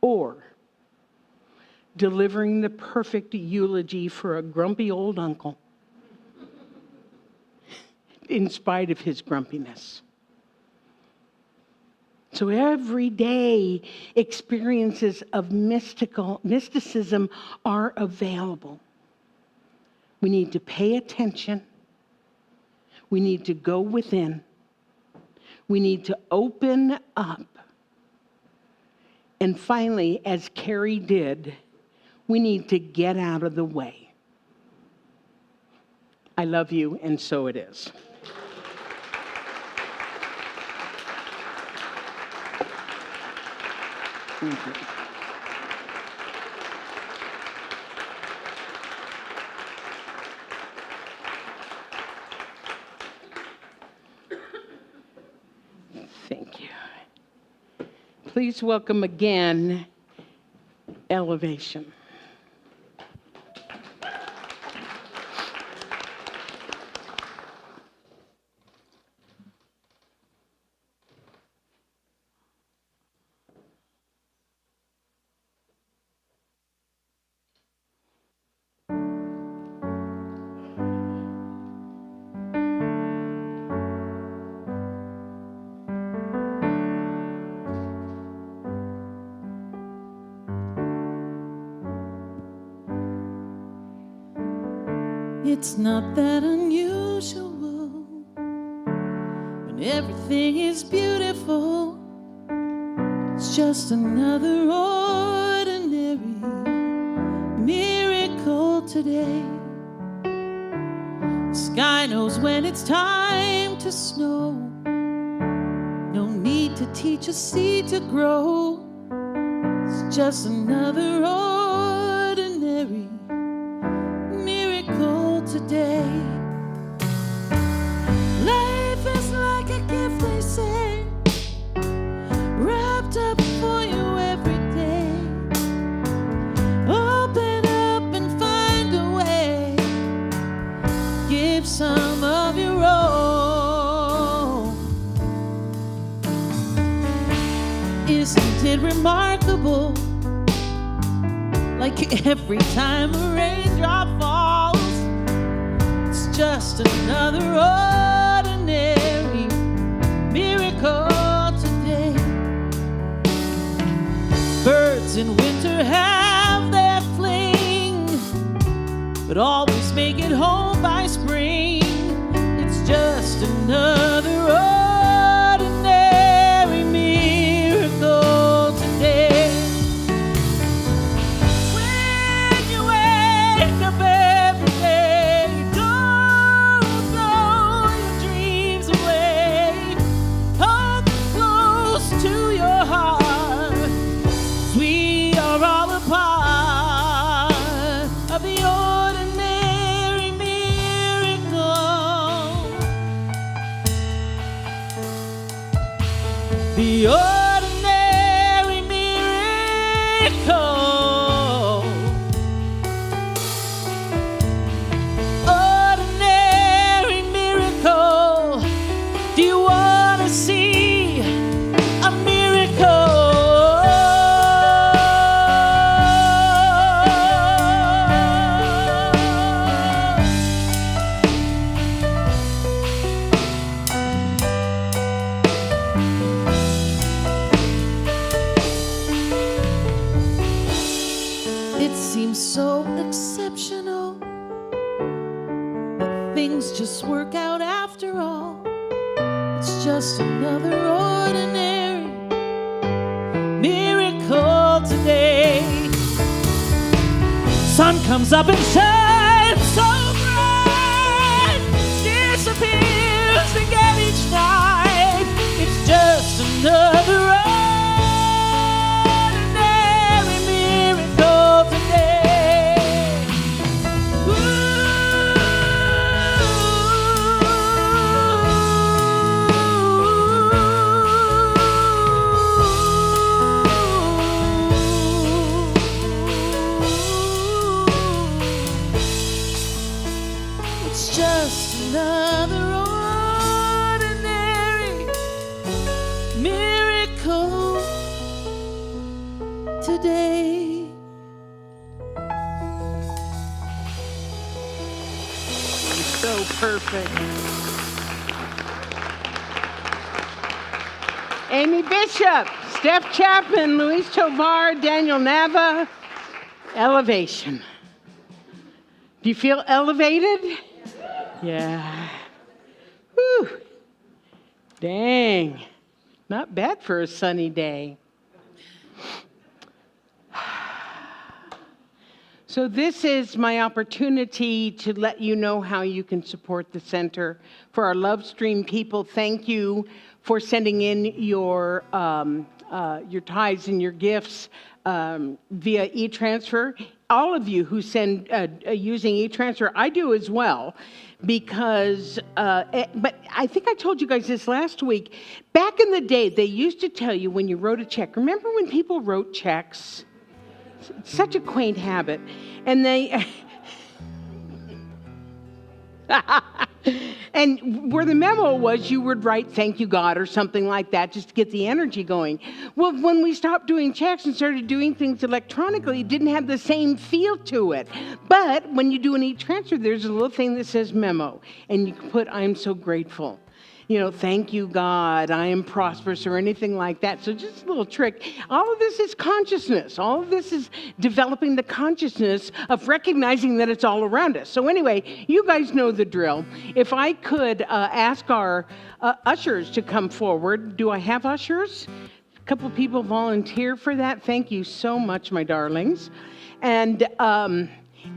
Or delivering the perfect eulogy for a grumpy old uncle in spite of his grumpiness. So everyday experiences of mysticism are available. We need to pay attention. We need to go within. We need to open up. And finally, as Carrie did, we need to get out of the way. I love you, and so it is. Thank you. Thank you. Please welcome again, Elevation. It's not that unusual when everything is beautiful. It's just another ordinary miracle today. The sky knows when it's time to snow. No need to teach a seed to grow. It's just another ordinary miracle today. Life is like a gift, they say, wrapped up for you every day. Open up and find a way. Give some of your own. Isn't it remarkable? Like every time a raindrop falls, it's just another ordinary miracle today. Birds in winter have their fling, but always make it home by spring. It's just another ordinary miracle today. When you wake the ordinary miracle. Ordinary miracle. Do you want to see a miracle? It seems so exceptional, but things just work out after all. It's just another ordinary miracle today. Sun comes up and shines so bright, disappears again each night. It's just another ordinary miracle today. It's just another ordinary miracle today. So perfect. Amy Bishop, Steph Chapman, Luis Tovar, Daniel Nava. Elevation. Do you feel elevated? Yeah. Whew. Dang. Not bad for a sunny day. So this is my opportunity to let you know how you can support the center. For our Love Stream people, thank you for sending in your tithes and your gifts via e-transfer. All of you who send using e-transfer, I do as well, because, but I think I told you guys this last week. Back in the day, they used to tell you when you wrote a check. Remember when people wrote checks? It's such a quaint habit. And they, and where the memo was, you would write, "Thank you, God," or something like that, just to get the energy going. Well, when we stopped doing checks and started doing things electronically, it didn't have the same feel to it. But when you do an e-transfer, there's a little thing that says memo, and you can put, "I'm so grateful." You know, "Thank you, God, I am prosperous," or anything like that. So just a little trick. All of this is consciousness. All of this is developing the consciousness of recognizing that it's all around us. So anyway, you guys know the drill. If I could ask our ushers to come forward. Do I have ushers? A couple people volunteer for that. Thank you so much, my darlings. And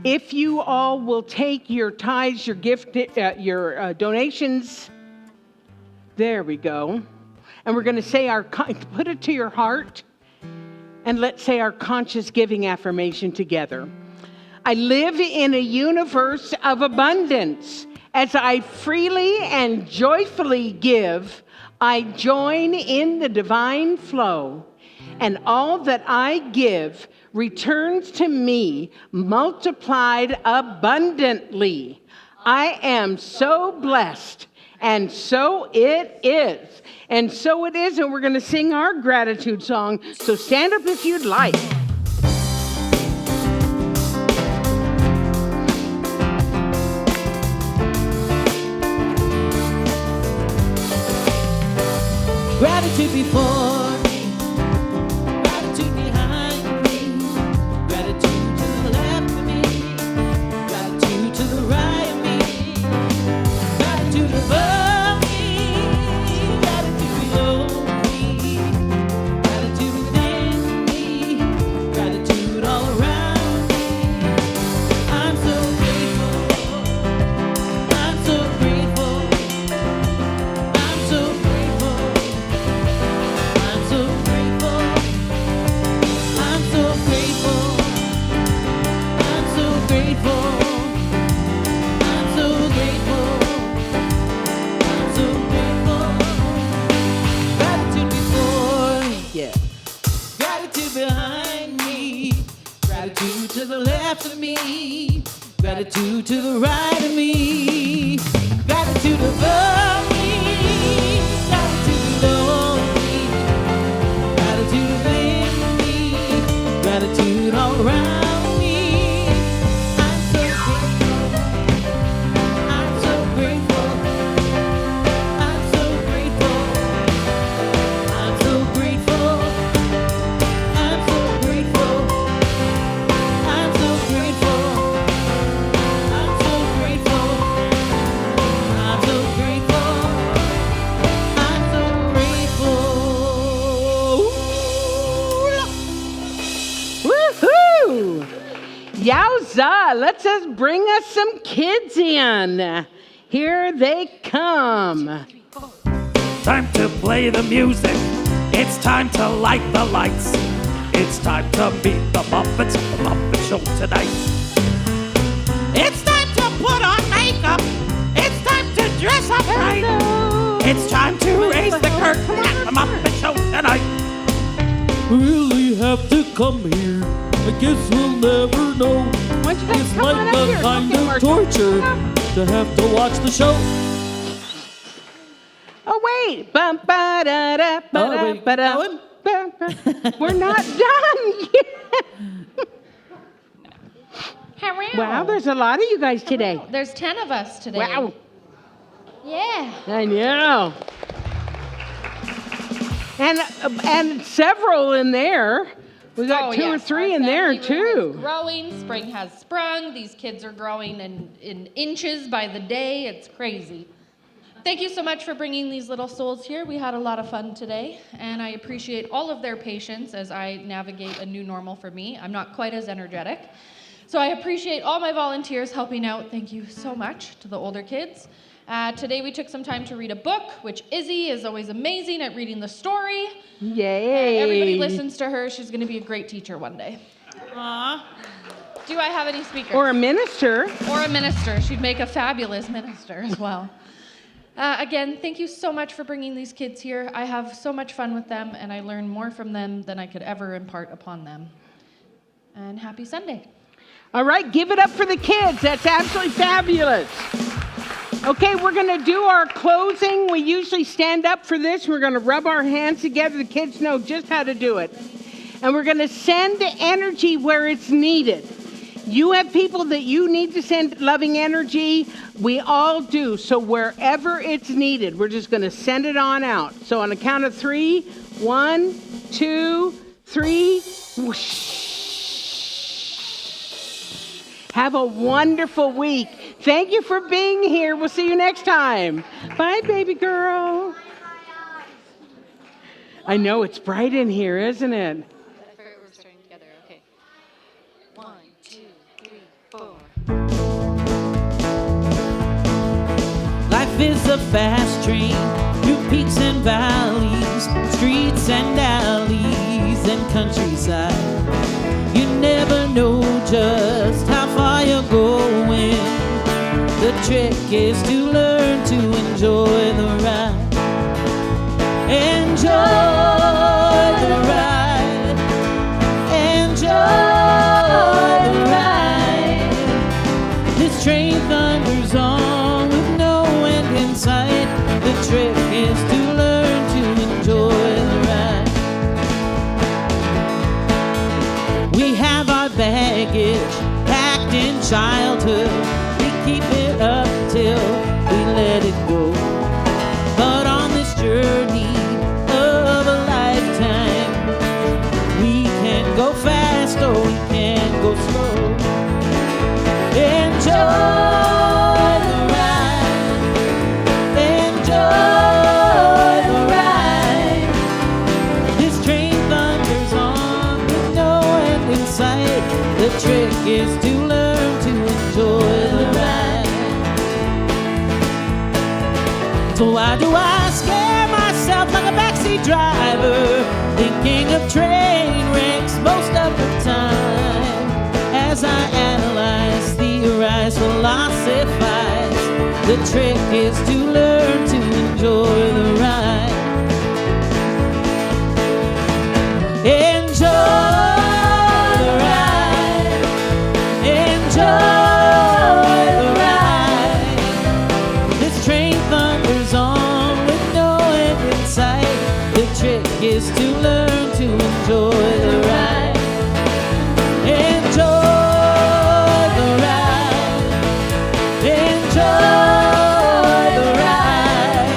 if you all will take your tithes, your gift, your donations. There we go. And we're going to say put it to your heart, and let's say our conscious giving affirmation together. I live in a universe of abundance. As I freely and joyfully give, I join in the divine flow, and all that I give returns to me multiplied abundantly. I am so blessed. And so it is. And so it is. And we're going to sing our gratitude song. So stand up if you'd like. Gratitude before me, gratitude behind me, gratitude to the left of me, gratitude to the right of me, gratitude above me, gratitude below me, gratitude within me, gratitude all around me. I'm so grateful, I'm so grateful, I'm so grateful, I'm me. Gratitude to the right of me. Gratitude above me. Gratitude below me. Gratitude within me. Gratitude all around me. I'm so grateful. I'm so grateful. I'm so grateful. I'm so grateful. I'm so grateful. I'm so grateful. I'm so grateful. I'm so grateful. I'm so grateful. Woohoo! Yowza! Let's just bring us some kids in. Here they come. Time to play the music. It's time to light the lights. It's time to meet the Muppets, the Muppet Show tonight. It's time to put on makeup. It's time to dress up right. It's time to raise the curtain at the Muppet Show tonight. Really have to come here. I guess we'll never know. Why don't you guys It's come on like up a here? kind Okay, of Mark. torture to have to watch the show. Oh wait! Bum, ba, da, da, ba, Oh, da, wait, ba, da, going? ba, ba. We're not done yet. Hello. Wow, there's a lot of you guys today. There's 10 of us today. Wow, Yeah. I know. And several in there. We got two or yes, three our in there family room too. is growing. Spring has sprung. These kids are growing in inches by the day. It's crazy. Thank you so much for bringing these little souls here. We had a lot of fun today, and I appreciate all of their patience as I navigate a new normal for me. I'm not quite as energetic. So I appreciate all my volunteers helping out. Thank you so much to the older kids. Today we took some time to read a book, which Izzy is always amazing at reading the story. Yay! Everybody listens to her. She's going to be a great teacher one day. Do I have any speakers? Or a minister. Or a minister. She'd make a fabulous minister as well. Again, thank you so much for bringing these kids here. I have so much fun with them, and I learn more from them than I could ever impart upon them. And happy Sunday. All right, give it up for the kids. That's absolutely fabulous. Okay, we're going to do our closing. We usually stand up for this. We're going to rub our hands together. The kids know just how to do it. And we're going to send energy where it's needed. You have people that you need to send loving energy. We all do. So wherever it's needed, we're just going to send it on out. So on the count of 3, 1, 2, 3, whoosh. Have a wonderful week. Thank you for being here. We'll see you next time. Bye, baby girl. I know it's bright in here, isn't it? We're starting together. Okay. 1, 2, 3, 4. Life is a fast train through peaks and valleys, streets and alleys and countryside. You never know just how far you're going. The trick is to learn to enjoy the ride. Enjoy the ride. Enjoy the ride. This train thunders on with no end in sight. The trick is to learn to enjoy the ride. We have our baggage packed in childhood. We keep it up till we let it go. But on this journey of a lifetime, we can go fast or we can go slow. Enjoy the ride. Enjoy the ride. This train thunders on with no end in sight. The trick is to learn to enjoy the ride. So why do I scare myself like a backseat driver, thinking of train wrecks most of the time? As I analyze, theorize, philosophize, the trick is to learn to enjoy the ride. Enjoy the ride. Enjoy is to learn to enjoy the ride. Enjoy the ride. Enjoy the ride.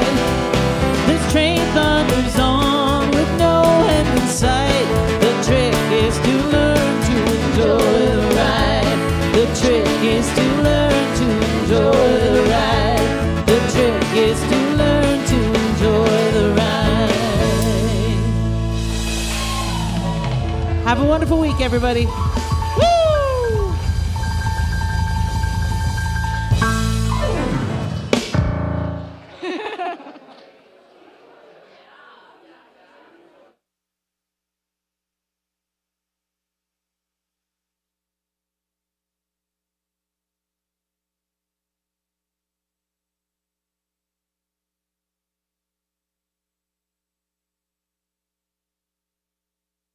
This train thunders on with no end in sight. The trick is to learn to enjoy the ride. The trick is to learn to enjoy the ride. The trick is to learn to enjoy the ride. Have a wonderful week, everybody.